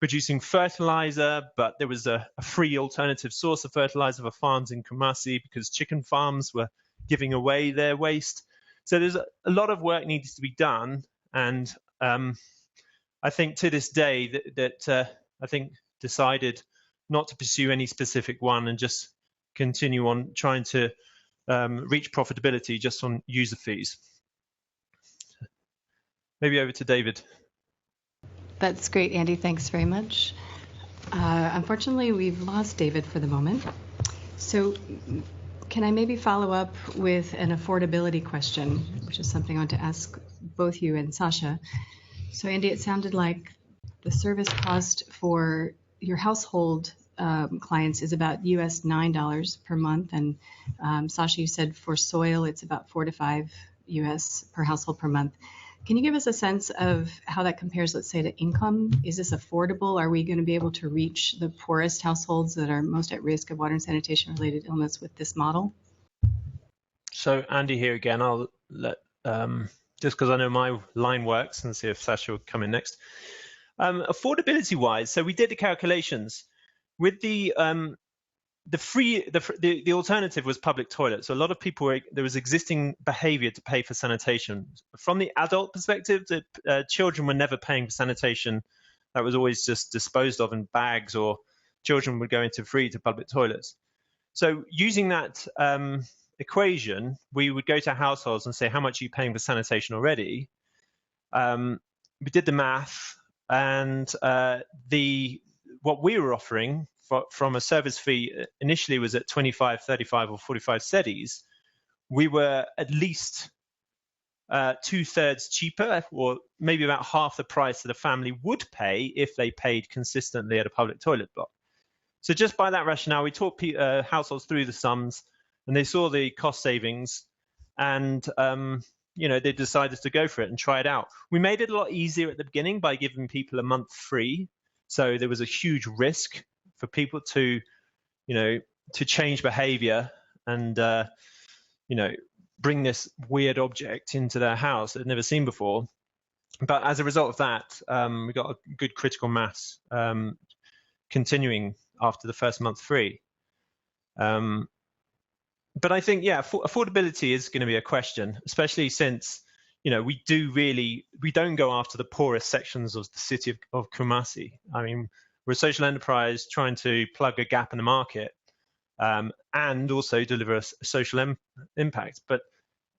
Speaker 5: producing fertilizer, but there was a free alternative source of fertilizer for farms in Kumasi because chicken farms were giving away their waste. So there's a lot of work needs to be done, and I think to this day that I think decided not to pursue any specific one and just continue on trying to reach profitability just on user fees. Maybe over to David.
Speaker 2: That's great, Andy. Thanks very much. Unfortunately, we've lost David for the moment. So can I maybe follow up with an affordability question, which is something I want to ask both you and Sasha. So Andy, it sounded like the service cost for your household clients is about US $9 per month. And Sasha, you said for soil, it's about $4 to $5 US per household per month. Can you give us a sense of how that compares, let's say, to income? Is this affordable? Are we going to be able to reach the poorest households that are most at risk of water and sanitation related illness with this model?
Speaker 5: So Andy here again. I'll let, just because I know my line works, and see if Sasha will come in next. Affordability wise, so we did the calculations with the alternative was public toilets. So a lot of people there was existing behavior to pay for sanitation. From the adult perspective, the children were never paying for sanitation. That was always just disposed of in bags, or children would go into free to public toilets. So using that equation, we would go to households and say, how much are you paying for sanitation already? We did the math, and what we were offering from a service fee initially was at 25, 35, or 45 cedis. We were at least 2/3 cheaper, or maybe about half the price that a family would pay if they paid consistently at a public toilet block. So just by that rationale, we taught households through the sums, and they saw the cost savings, and they decided to go for it and try it out. We made it a lot easier at the beginning by giving people a month free. So there was a huge risk for people to change behavior and, bring this weird object into their house that they'd never seen before. But as a result of that, we got a good critical mass continuing after the first month free. But I think, affordability is going to be a question, especially since, we don't go after the poorest sections of the city of Kumasi. I mean, we're a social enterprise trying to plug a gap in the market and also deliver a social impact. But,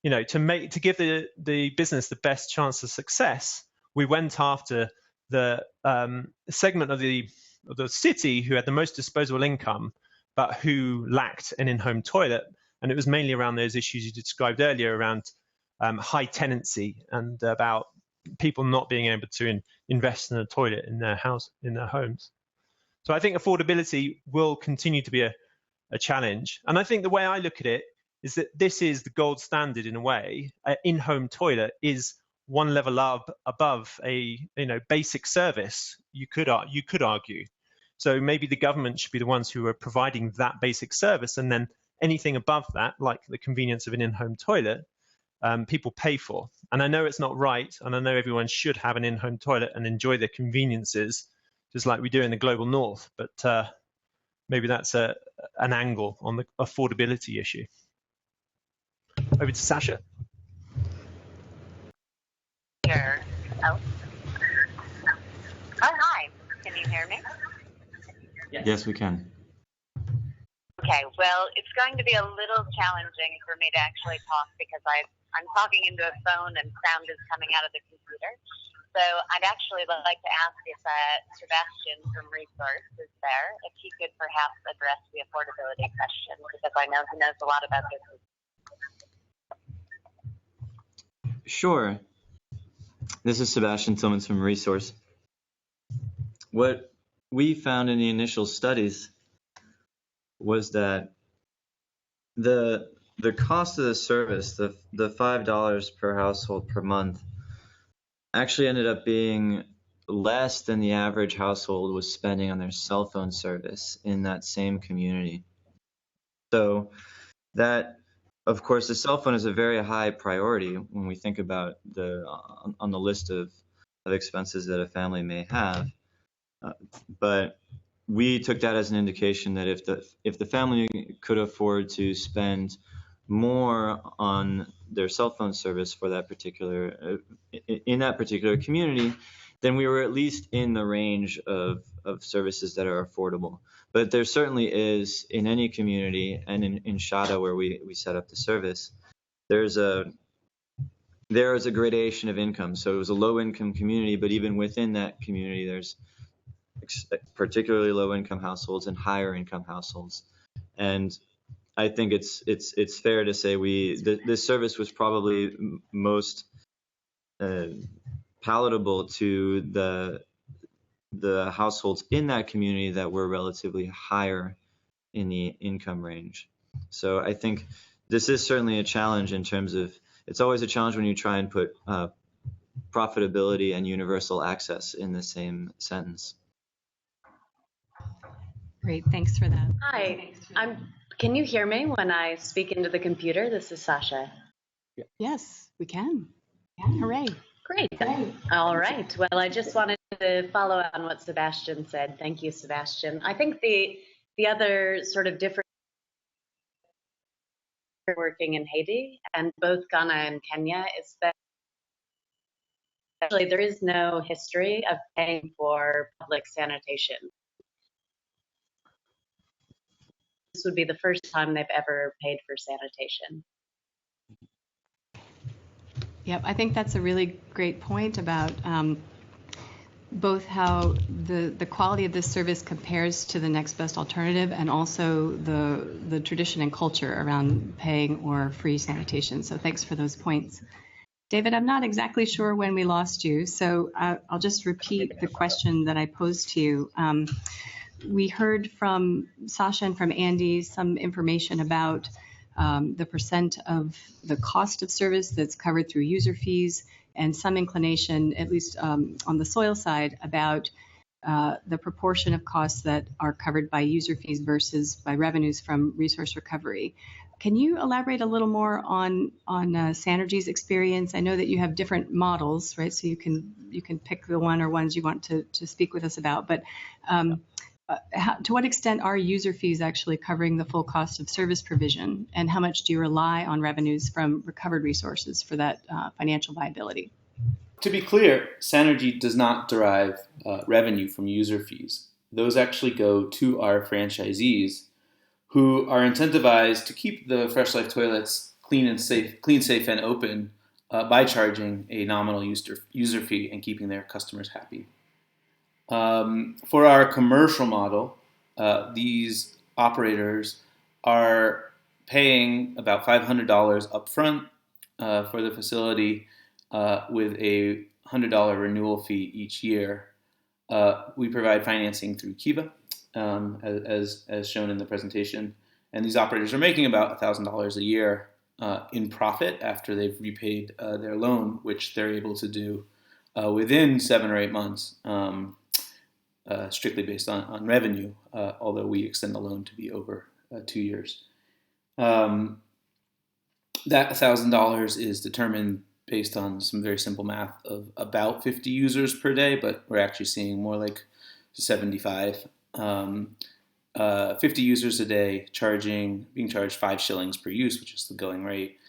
Speaker 5: to give the business the best chance of success, we went after the segment of the city who had the most disposable income, but who lacked an in-home toilet. And it was mainly around those issues you described earlier around high tenancy and about people not being able to invest in a toilet in their homes. So I think affordability will continue to be a challenge. And I think the way I look at it is that this is the gold standard in a way. An in-home toilet is one level up above a basic service, you could argue. So maybe the government should be the ones who are providing that basic service, and then anything above that, like the convenience of an in-home toilet, people pay for. And I know it's not right, and I know everyone should have an in-home toilet and enjoy their conveniences, just like we do in the global north. But maybe that's an angle on the affordability issue. Over to Sasha.
Speaker 6: Here. Oh, hi. Can you hear me?
Speaker 7: Yes, we can.
Speaker 6: Okay, well, it's going to be a little challenging for me to actually talk because I'm talking into a phone and sound is coming out of the computer. So I'd actually like to ask if Sebastian from Resource is there, if he could perhaps address the affordability question, because I know he knows a lot about this.
Speaker 7: Sure. This is Sebastian Tillmans from Resource. What we found in the initial studies was that the cost of the service, the $5 per household per month, actually ended up being less than the average household was spending on their cell phone service in that same community. So that, of course, the cell phone is a very high priority when we think about on the list of expenses that a family may have. But we took that as an indication that if the family could afford to spend more on their cell phone service for that particular in that particular community, then we were at least in the range of services that are affordable. But there certainly is, in any community, and in Shada where we set up the service, there is a gradation of income. So it was a low income community, but even within that community, there's particularly low income households and higher income households. And I think it's fair to say this service was probably most palatable to the households in that community that were relatively higher in the income range. So I think this is certainly a challenge in terms of, it's always a challenge when you try and put profitability and universal access in the same sentence.
Speaker 2: Great, thanks for that.
Speaker 4: Hi, can you hear me when I speak into the computer? This is Sasha.
Speaker 2: Yes, we can. Hooray.
Speaker 4: Great. All right. Well, I just wanted to follow on what Sebastian said. Thank you, Sebastian. I think the other sort of difference working in Haiti and both Ghana and Kenya is that actually there is no history of paying for public sanitation. This would be the first time they've ever paid for sanitation.
Speaker 2: Yep, I think that's a really great point about both how the quality of this service compares to the next best alternative, and also the tradition and culture around paying or free sanitation. So thanks for those points. David, I'm not exactly sure when we lost you, so I'll just repeat the question that I posed to you. We heard from Sasha and from Andy some information about the percent of the cost of service that's covered through user fees, and some inclination, at least on the soil side, about the proportion of costs that are covered by user fees versus by revenues from resource recovery. Can you elaborate a little more on Sanergy's experience? I know that you have different models, right? So you can pick the one or ones you want to speak with us about. But to what extent are user fees actually covering the full cost of service provision, and how much do you rely on revenues from recovered resources for that financial viability?
Speaker 3: To be clear, Sanergy does not derive revenue from user fees. Those actually go to our franchisees, who are incentivized to keep the Fresh Life toilets clean, safe, and open by charging a nominal user fee and keeping their customers happy. For our commercial model, these operators are paying about $500 upfront for the facility with a $100 renewal fee each year. We provide financing through Kiva, as shown in the presentation, and these operators are making about $1,000 a year in profit after they've repaid their loan, which they're able to do within 7 or 8 months. Strictly based on revenue, although we extend the loan to be over 2 years. That $1,000 is determined based on some very simple math of about 50 users per day, but we're actually seeing more like 75. 50 users a day being charged 5 shillings per use, which is the going rate.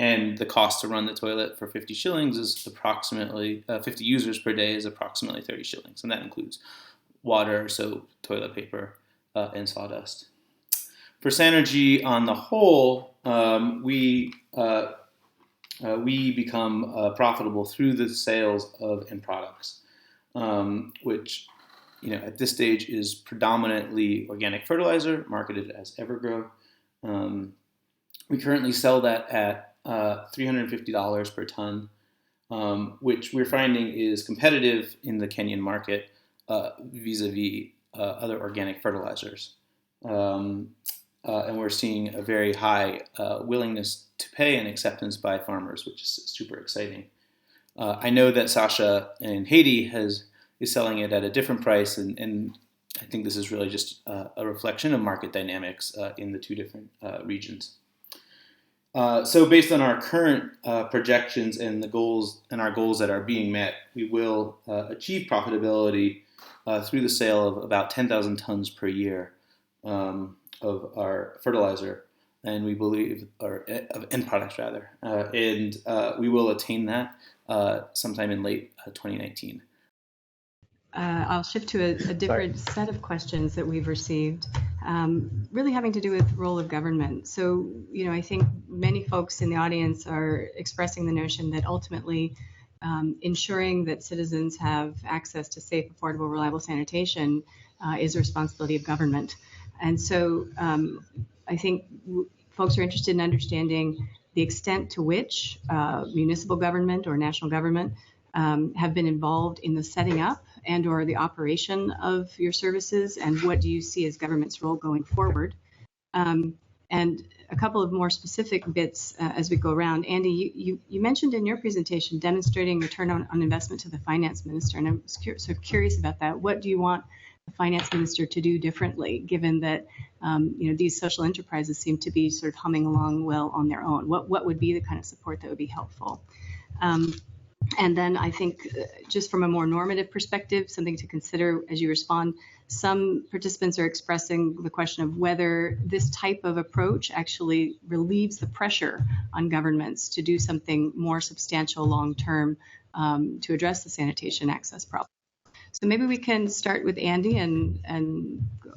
Speaker 3: And the cost to run the toilet for 50 shillings is approximately 50 users per day is approximately 30 shillings, and that includes water, soap, toilet paper, and sawdust. For Sanergy on the whole, we become profitable through the sales of end products, which at this stage is predominantly organic fertilizer marketed as Evergrow. We currently sell that at $350 per ton, which we're finding is competitive in the Kenyan market vis-a-vis other organic fertilizers. And we're seeing a very high willingness to pay and acceptance by farmers, which is super exciting. I know that Sasha in Haiti is selling it at a different price, and I think this is really just a reflection of market dynamics in the two different regions. So based on our current projections and the goals and our goals that are being met, we will achieve profitability through the sale of about 10,000 tons per year of our fertilizer, and we believe, or of end products rather, and we will attain that sometime in late 2019.
Speaker 2: I'll shift to a different set of questions that we've received, really having to do with the role of government. So, I think many folks in the audience are expressing the notion that ultimately ensuring that citizens have access to safe, affordable, reliable sanitation is a responsibility of government. And so I think folks are interested in understanding the extent to which municipal government or national government have been involved in the setting up and or the operation of your services, and what do you see as government's role going forward? And a couple of more specific bits as we go around. Andy, you mentioned in your presentation demonstrating return on investment to the finance minister, and I'm so curious about that. What do you want the finance minister to do differently, given that these social enterprises seem to be sort of humming along well on their own? What would be the kind of support that would be helpful? And then I think just from a more normative perspective, something to consider as you respond, some participants are expressing the question of whether this type of approach actually relieves the pressure on governments to do something more substantial long-term to address the sanitation access problem. So maybe we can start with Andy and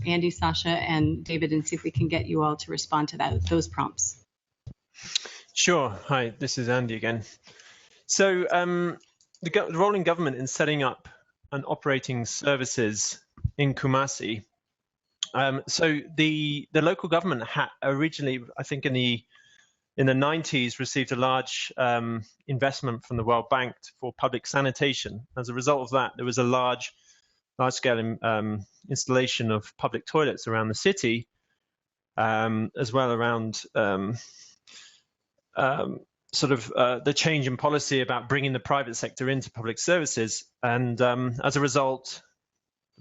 Speaker 2: Andy, Sasha, and David, and see if we can get you all to respond to those prompts.
Speaker 5: Sure. Hi, this is Andy again. So the role in government in setting up and operating services in Kumasi. So the local government had originally, I think in the 90s, received a large investment from the World Bank for public sanitation. As a result of that, there was a large-scale installation of public toilets around the city, as well around the change in policy about bringing the private sector into public services. And as a result,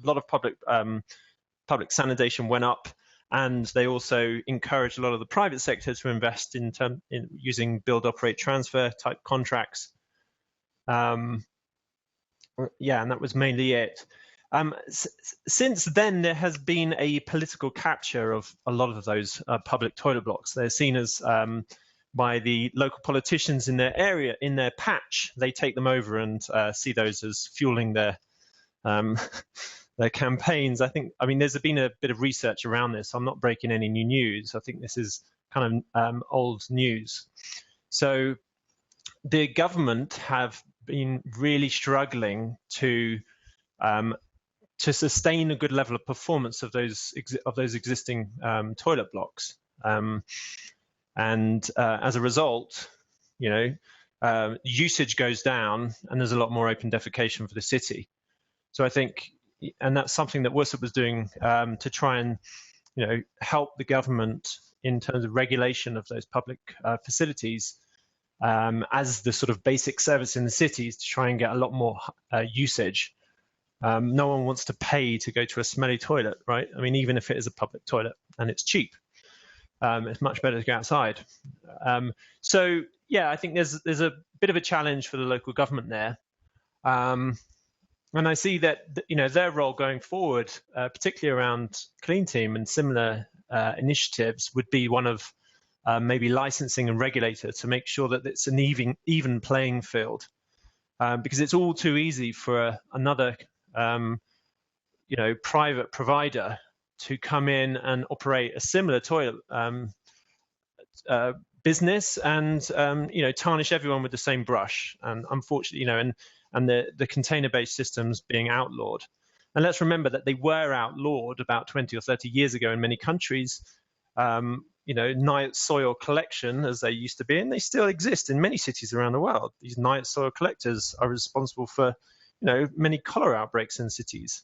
Speaker 5: a lot of public sanitation went up, and they also encouraged a lot of the private sector to invest in using build, operate, transfer type contracts. And that was mainly it. Since then, there has been a political capture of a lot of those public toilet blocks. They're seen as by the local politicians in their area, in their patch. They take them over and see those as fueling their campaigns. I mean, there's been a bit of research around this. I'm not breaking any new news. I think this is kind of old news. So the government have been really struggling to sustain a good level of performance of those existing toilet blocks. And as a result, usage goes down, and there's a lot more open defecation for the city. So I think, and that's something that WSIP was doing to try and, help the government in terms of regulation of those public facilities as the sort of basic service in the cities to try and get a lot more usage. No one wants to pay to go to a smelly toilet, right? I mean, even if it is a public toilet and it's cheap. It's much better to go outside. So yeah, I think there's a bit of a challenge for the local government there, and I see that their role going forward, particularly around Clean Team and similar initiatives, would be one of maybe licensing and regulator to make sure that it's an even playing field, because it's all too easy for another private provider to come in and operate a similar toilet business and tarnish everyone with the same brush. And unfortunately, and the container-based systems being outlawed. And let's remember that they were outlawed about 20 or 30 years ago in many countries. Night soil collection, as they used to be, and they still exist in many cities around the world. These night soil collectors are responsible for many cholera outbreaks in cities.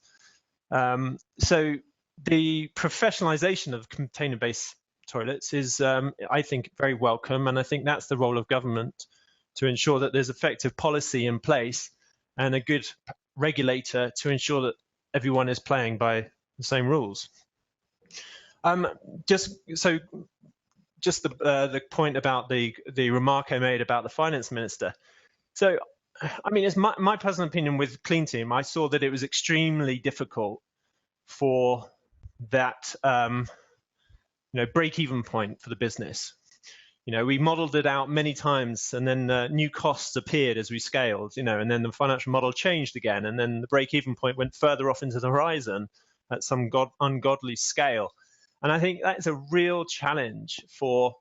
Speaker 5: So the professionalization of container-based toilets is, I think, very welcome, and I think that's the role of government to ensure that there's effective policy in place and a good regulator to ensure that everyone is playing by the same rules. Just the point about the remark I made about the finance minister. So, I mean, it's my personal opinion with Clean Team. I saw that it was extremely difficult for that break-even point for the business. We modeled it out many times, and then new costs appeared as we scaled, and then the financial model changed again, and then the break-even point went further off into the horizon at some ungodly scale. And I think that's a real challenge for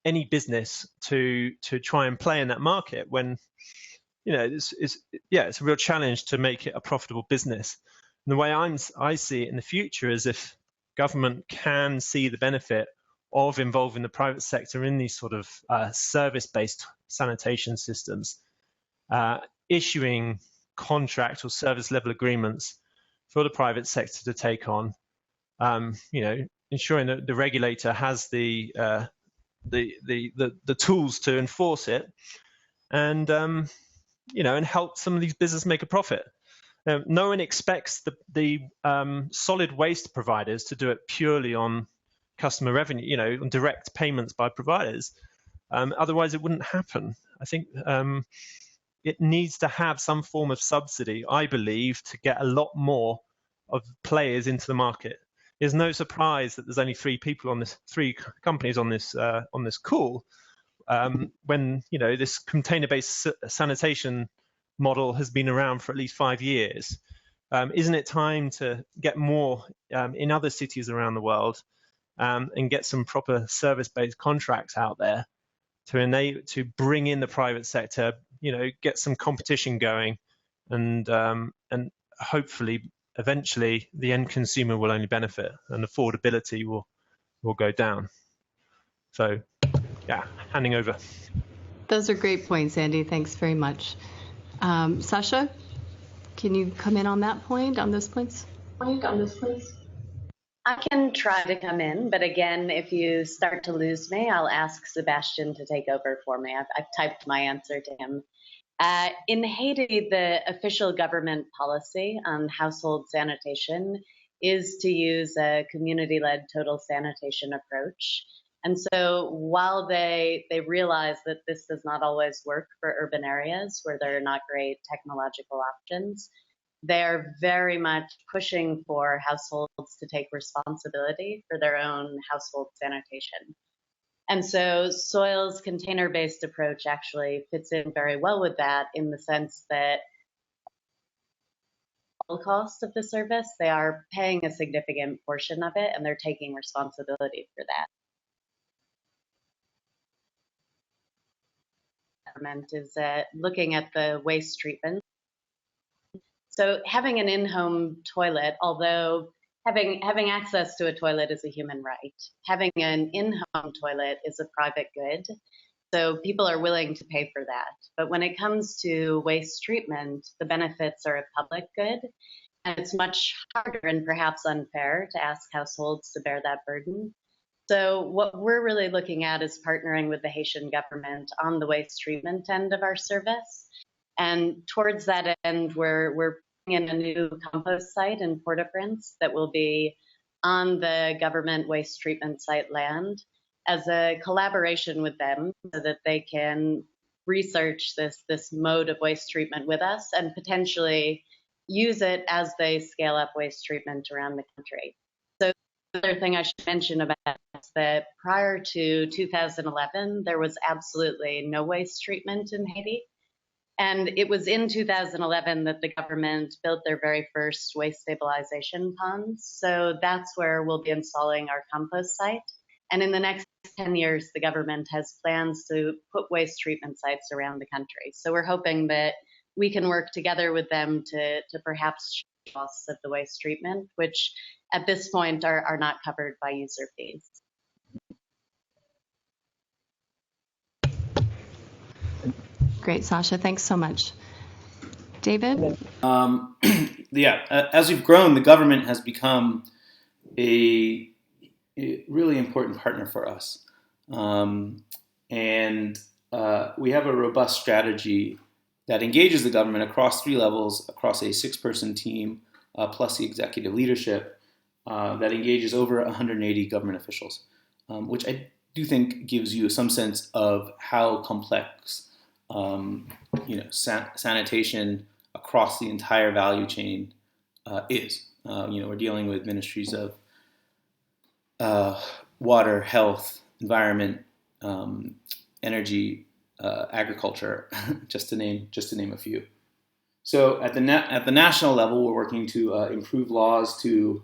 Speaker 5: any business to try and play in that market when, it's a real challenge to make it a profitable business. And the way I see it in the future is if government can see the benefit of involving the private sector in these sort of service-based sanitation systems, issuing contract or service level agreements for the private sector to take on, ensuring that the regulator has the tools to enforce it, and and help some of these businesses make a profit. No one expects the solid waste providers to do it purely on customer revenue, on direct payments by providers. Otherwise, it wouldn't happen. I think it needs to have some form of subsidy, I believe, to get a lot more of players into the market. There's no surprise that there's only three companies on this call. When this container-based sanitation model has been around for at least 5 years, isn't it time to get more in other cities around the world and get some proper service-based contracts out there to bring in the private sector, get some competition going, and hopefully eventually the end consumer will only benefit and affordability will go down. So yeah, handing over.
Speaker 2: Those are great points, Andy. Thanks very much. Sasha, can you come in on those points?
Speaker 4: I can try to come in, but again, if you start to lose me, I'll ask Sebastian to take over for me. I've typed my answer to him. In Haiti, the official government policy on household sanitation is to use a community-led total sanitation approach. And so while they realize that this does not always work for urban areas where there are not great technological options, they're very much pushing for households to take responsibility for their own household sanitation. And so Soil's container-based approach actually fits in very well with that, in the sense that the cost of the service, they are paying a significant portion of it, and they're taking responsibility for that. Government is looking at the waste treatment. So having an in-home toilet, although having access to a toilet is a human right, having an in-home toilet is a private good. So people are willing to pay for that. But when it comes to waste treatment, the benefits are a public good. And it's much harder and perhaps unfair to ask households to bear that burden. So what we're really looking at is partnering with the Haitian government on the waste treatment end of our service. And towards that end, we're in a new compost site in Port-au-Prince that will be on the government waste treatment site land as a collaboration with them, so that they can research this mode of waste treatment with us and potentially use it as they scale up waste treatment around the country. So the other thing I should mention about is that prior to 2011, there was absolutely no waste treatment in Haiti. And it was in 2011 that the government built their very first waste stabilization ponds. So that's where we'll be installing our compost site. And in the next 10 years, the government has plans to put waste treatment sites around the country. So we're hoping that we can work together with them to perhaps share costs of the waste treatment, which at this point are not covered by user fees.
Speaker 2: Great, Sasha. Thanks so much. David?
Speaker 3: As we've grown, the government has become a really important partner for us. And we have a robust strategy that engages the government across 3 levels, across a 6-person team, plus the executive leadership, that engages over 180 government officials, which I do think gives you some sense of how complex, sanitation across the entire value chain is. We're dealing with ministries of water, health, environment, energy, agriculture, just to name a few. So at the national level, we're working to improve laws to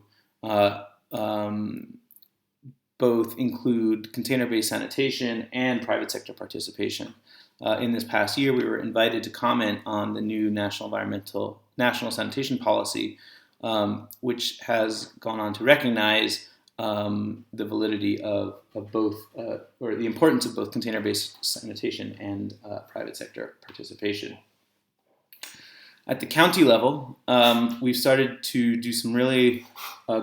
Speaker 3: both include container-based sanitation and private sector participation. In this past year, we were invited to comment on the new national sanitation policy, which has gone on to recognize the validity of both, or the importance of both container-based sanitation and private sector participation. At the county level, we've started to do some really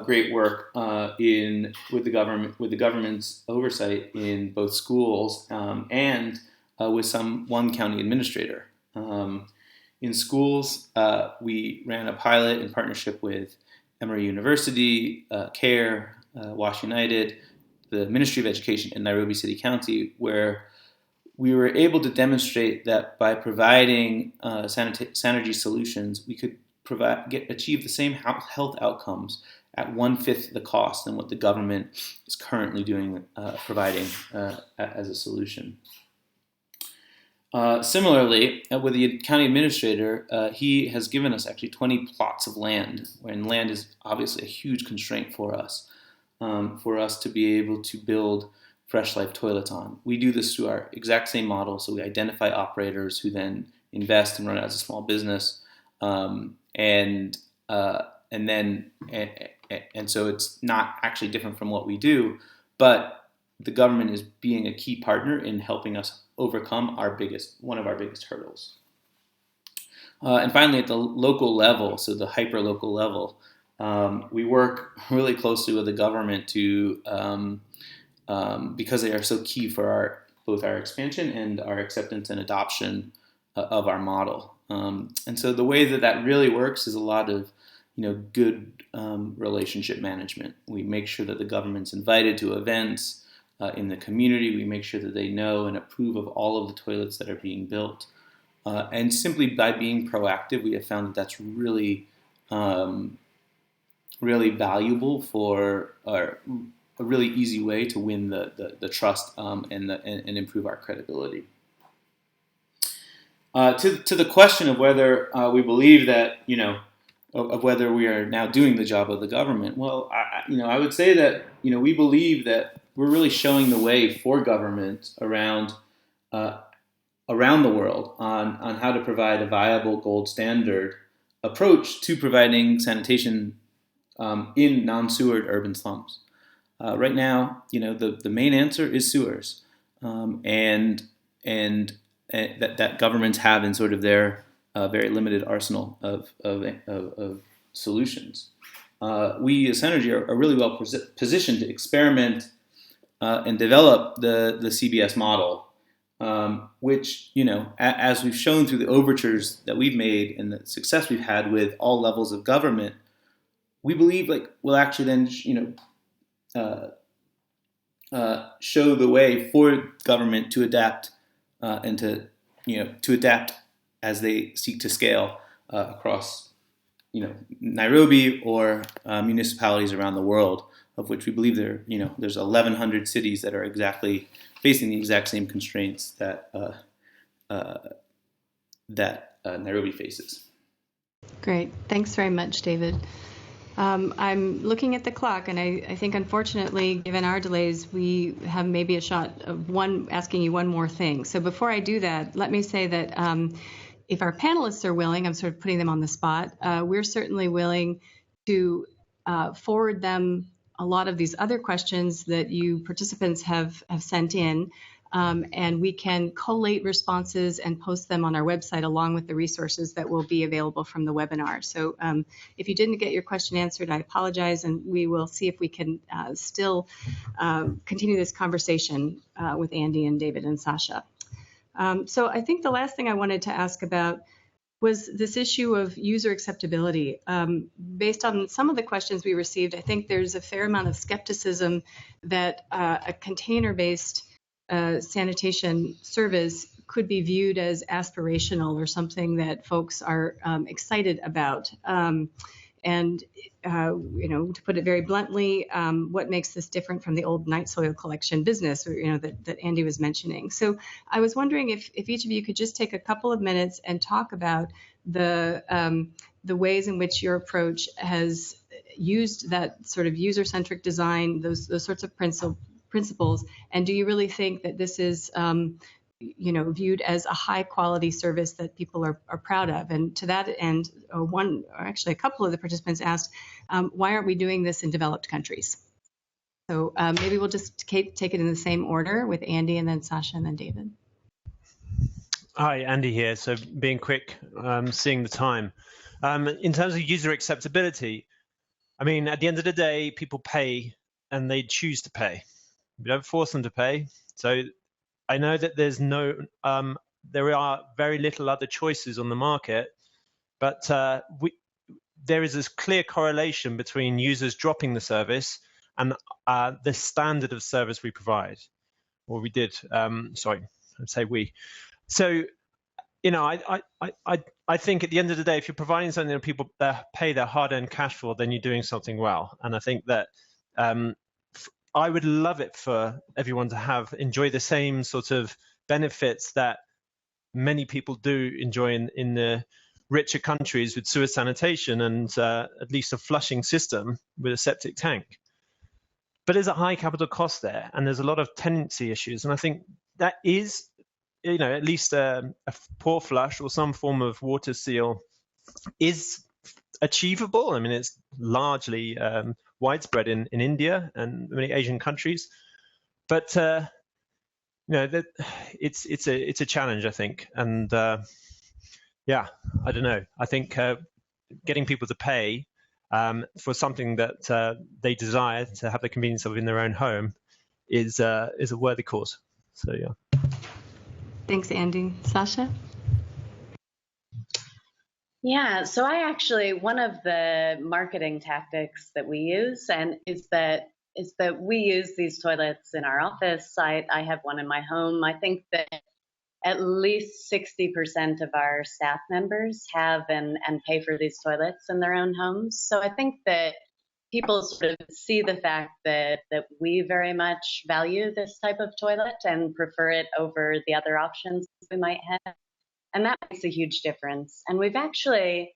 Speaker 3: great work with the government's oversight in both schools and with one county administrator. In schools, we ran a pilot in partnership with Emory University, CARE, Wash United, the Ministry of Education, and Nairobi City County, where we were able to demonstrate that by providing Sanergy solutions, we could achieve the same health outcomes at 1/5 the cost than what the government is currently providing as a solution. Similarly, with the county administrator, he has given us actually 20 plots of land, and land is obviously a huge constraint for us to be able to build Fresh Life toilets on. We do this through our exact same model, so we identify operators who then invest and run it as a small business, and so it's not actually different from what we do, but the government is being a key partner in helping us overcome one of our biggest hurdles. And finally, at the local level, so the hyper-local level, we work really closely with the government to because they are so key for both our expansion and our acceptance and adoption of our model. And so the way that really works is a lot of good relationship management. We make sure that the government's invited to events in the community. We make sure that they know and approve of all of the toilets that are being built. And simply by being proactive, we have found that that's really, really valuable for a really easy way to win the trust and improve our credibility. To the question of whether we believe that, of whether we are now doing the job of the government, well, I would say that, we believe that we're really showing the way for government around the world on how to provide a viable gold standard approach to providing sanitation in non-sewered urban slums. Right now, the main answer is sewers, and that governments have in sort of their very limited arsenal of solutions. We as Sanergy are really well positioned to experiment and develop the CBS model, which, as we've shown through the overtures that we've made and the success we've had with all levels of government, we believe will actually then, show the way for government to adapt and to adapt as they seek to scale across, Nairobi or municipalities around the world, of which we believe there's 1,100 cities that are exactly facing the exact same constraints that Nairobi faces.
Speaker 2: Great. Thanks very much, David. I'm looking at the clock, and I think, unfortunately, given our delays, we have maybe a shot of asking you one more thing. So before I do that, let me say that if our panelists are willing, I'm sort of putting them on the spot, we're certainly willing to forward them a lot of these other questions that you participants have sent in, and we can collate responses and post them on our website along with the resources that will be available from the webinar. So if you didn't get your question answered, I apologize, and we will see if we can still continue this conversation with Andy and David and Sasha. So I think the last thing I wanted to ask about was this issue of user acceptability. Based on some of the questions we received, I think there's a fair amount of skepticism that a container-based sanitation service could be viewed as aspirational or something that folks are excited about. And to put it very bluntly, what makes this different from the old night soil collection business, that Andy was mentioning? So I was wondering if each of you could just take a couple of minutes and talk about the ways in which your approach has used that sort of user-centric design, those sorts of principles, and do you really think that this is viewed as a high quality service that people are proud of? And to that end, a couple of the participants asked, why aren't we doing this in developed countries? So maybe we'll just take it in the same order with Andy and then Sasha and then David.
Speaker 5: Hi, Andy here. So being quick, seeing the time. In terms of user acceptability, I mean, at the end of the day, people pay and they choose to pay. We don't force them to pay. So I know that there are very little other choices on the market, but there is this clear correlation between users dropping the service and the standard of service we provide, or we did. Sorry, I'd say we. So, I think at the end of the day, if you're providing something that people pay their hard-earned cash for, then you're doing something well. And I think that I would love it for everyone to enjoy the same sort of benefits that many people do enjoy in the richer countries with sewer sanitation and at least a flushing system with a septic tank. But there's a high capital cost there, and there's a lot of tenancy issues. And I think that is, at least a poor flush or some form of water seal is achievable. I mean, it's largely widespread in India and many Asian countries, but it's a challenge, I think. And I don't know. I think getting people to pay for something that they desire to have the convenience of in their own home is a worthy cause. So yeah.
Speaker 2: Thanks, Andy. Sasha?
Speaker 4: Yeah, so one of the marketing tactics that we use is that we use these toilets in our office. I have one in my home. I think that at least 60% of our staff members have and pay for these toilets in their own homes. So I think that people sort of see the fact that we very much value this type of toilet and prefer it over the other options we might have. And that makes a huge difference. And we've actually,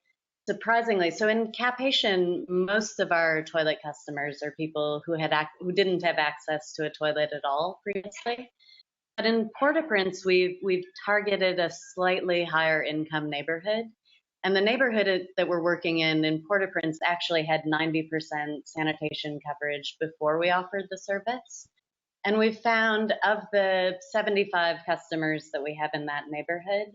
Speaker 4: surprisingly, so in Cap-Haitian, most of our toilet customers are people who didn't have access to a toilet at all previously. But in Port-au-Prince, we've targeted a slightly higher income neighborhood. And the neighborhood that we're working in Port-au-Prince actually had 90% sanitation coverage before we offered the service. And we've found of the 75 customers that we have in that neighborhood,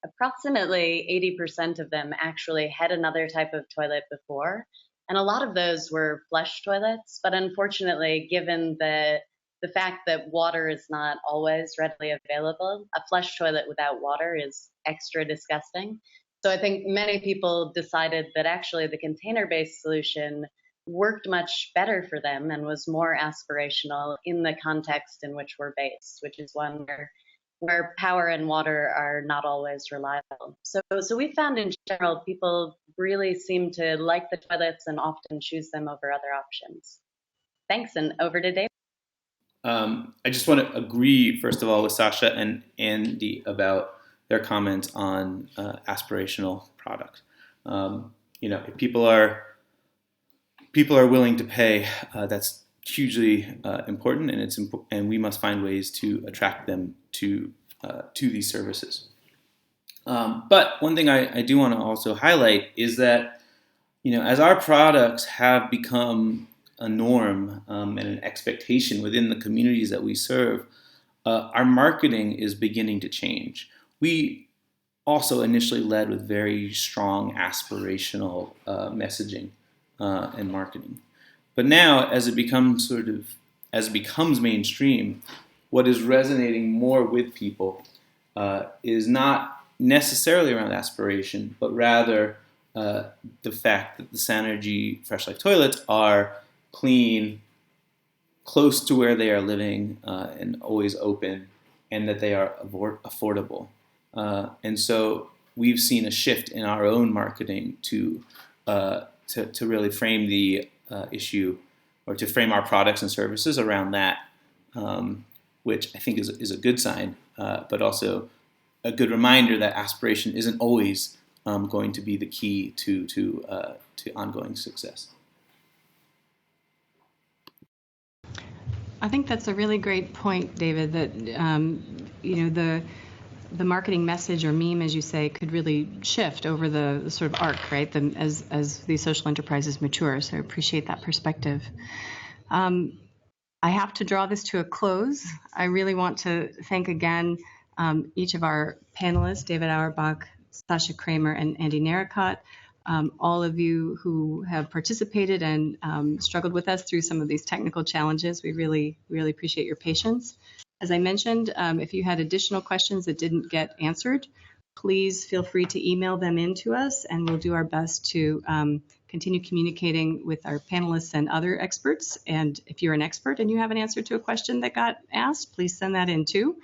Speaker 4: approximately 80% of them actually had another type of toilet before. And a lot of those were flush toilets. But unfortunately, given the fact that water is not always readily available, a flush toilet without water is extra disgusting. So I think many people decided that actually the container-based solution worked much better for them and was more aspirational in the context in which we're based, which is one where power and water are not always reliable. So we found in general, people really seem to like the toilets and often choose them over other options. Thanks, and over to Dave.
Speaker 3: I just want to agree, first of all, with Sasha and Andy about their comments on aspirational product. If people are willing to pay, that's hugely important, and we must find ways to attract them to these services. But one thing I do want to also highlight is that, as our products have become a norm and an expectation within the communities that we serve, our marketing is beginning to change. We also initially led with very strong aspirational messaging and marketing. But now, as it becomes mainstream, what is resonating more with people is not necessarily around aspiration, but rather the fact that the Sanergy Fresh Life toilets are clean, close to where they are living, and always open, and that they are affordable. And so we've seen a shift in our own marketing to really frame the issue, or to frame our products and services around that, which I think is a good sign, but also a good reminder that aspiration isn't always going to be the key to ongoing success.
Speaker 2: I think that's a really great point, David, that the marketing message or meme, as you say, could really shift over the sort of arc, right, as these social enterprises mature. So I appreciate that perspective. I have to draw this to a close. I really want to thank again each of our panelists, David Auerbach, Sasha Kramer, and Andy Naricott. All of you who have participated and struggled with us through some of these technical challenges. We really, really appreciate your patience. As I mentioned, if you had additional questions that didn't get answered, please feel free to email them in to us, and we'll do our best to continue communicating with our panelists and other experts. And if you're an expert and you have an answer to a question that got asked, please send that in too.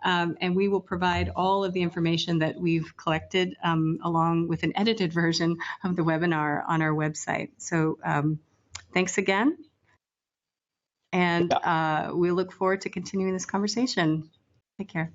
Speaker 2: And we will provide all of the information that we've collected along with an edited version of the webinar on our website. So thanks again. And we look forward to continuing this conversation. Take care.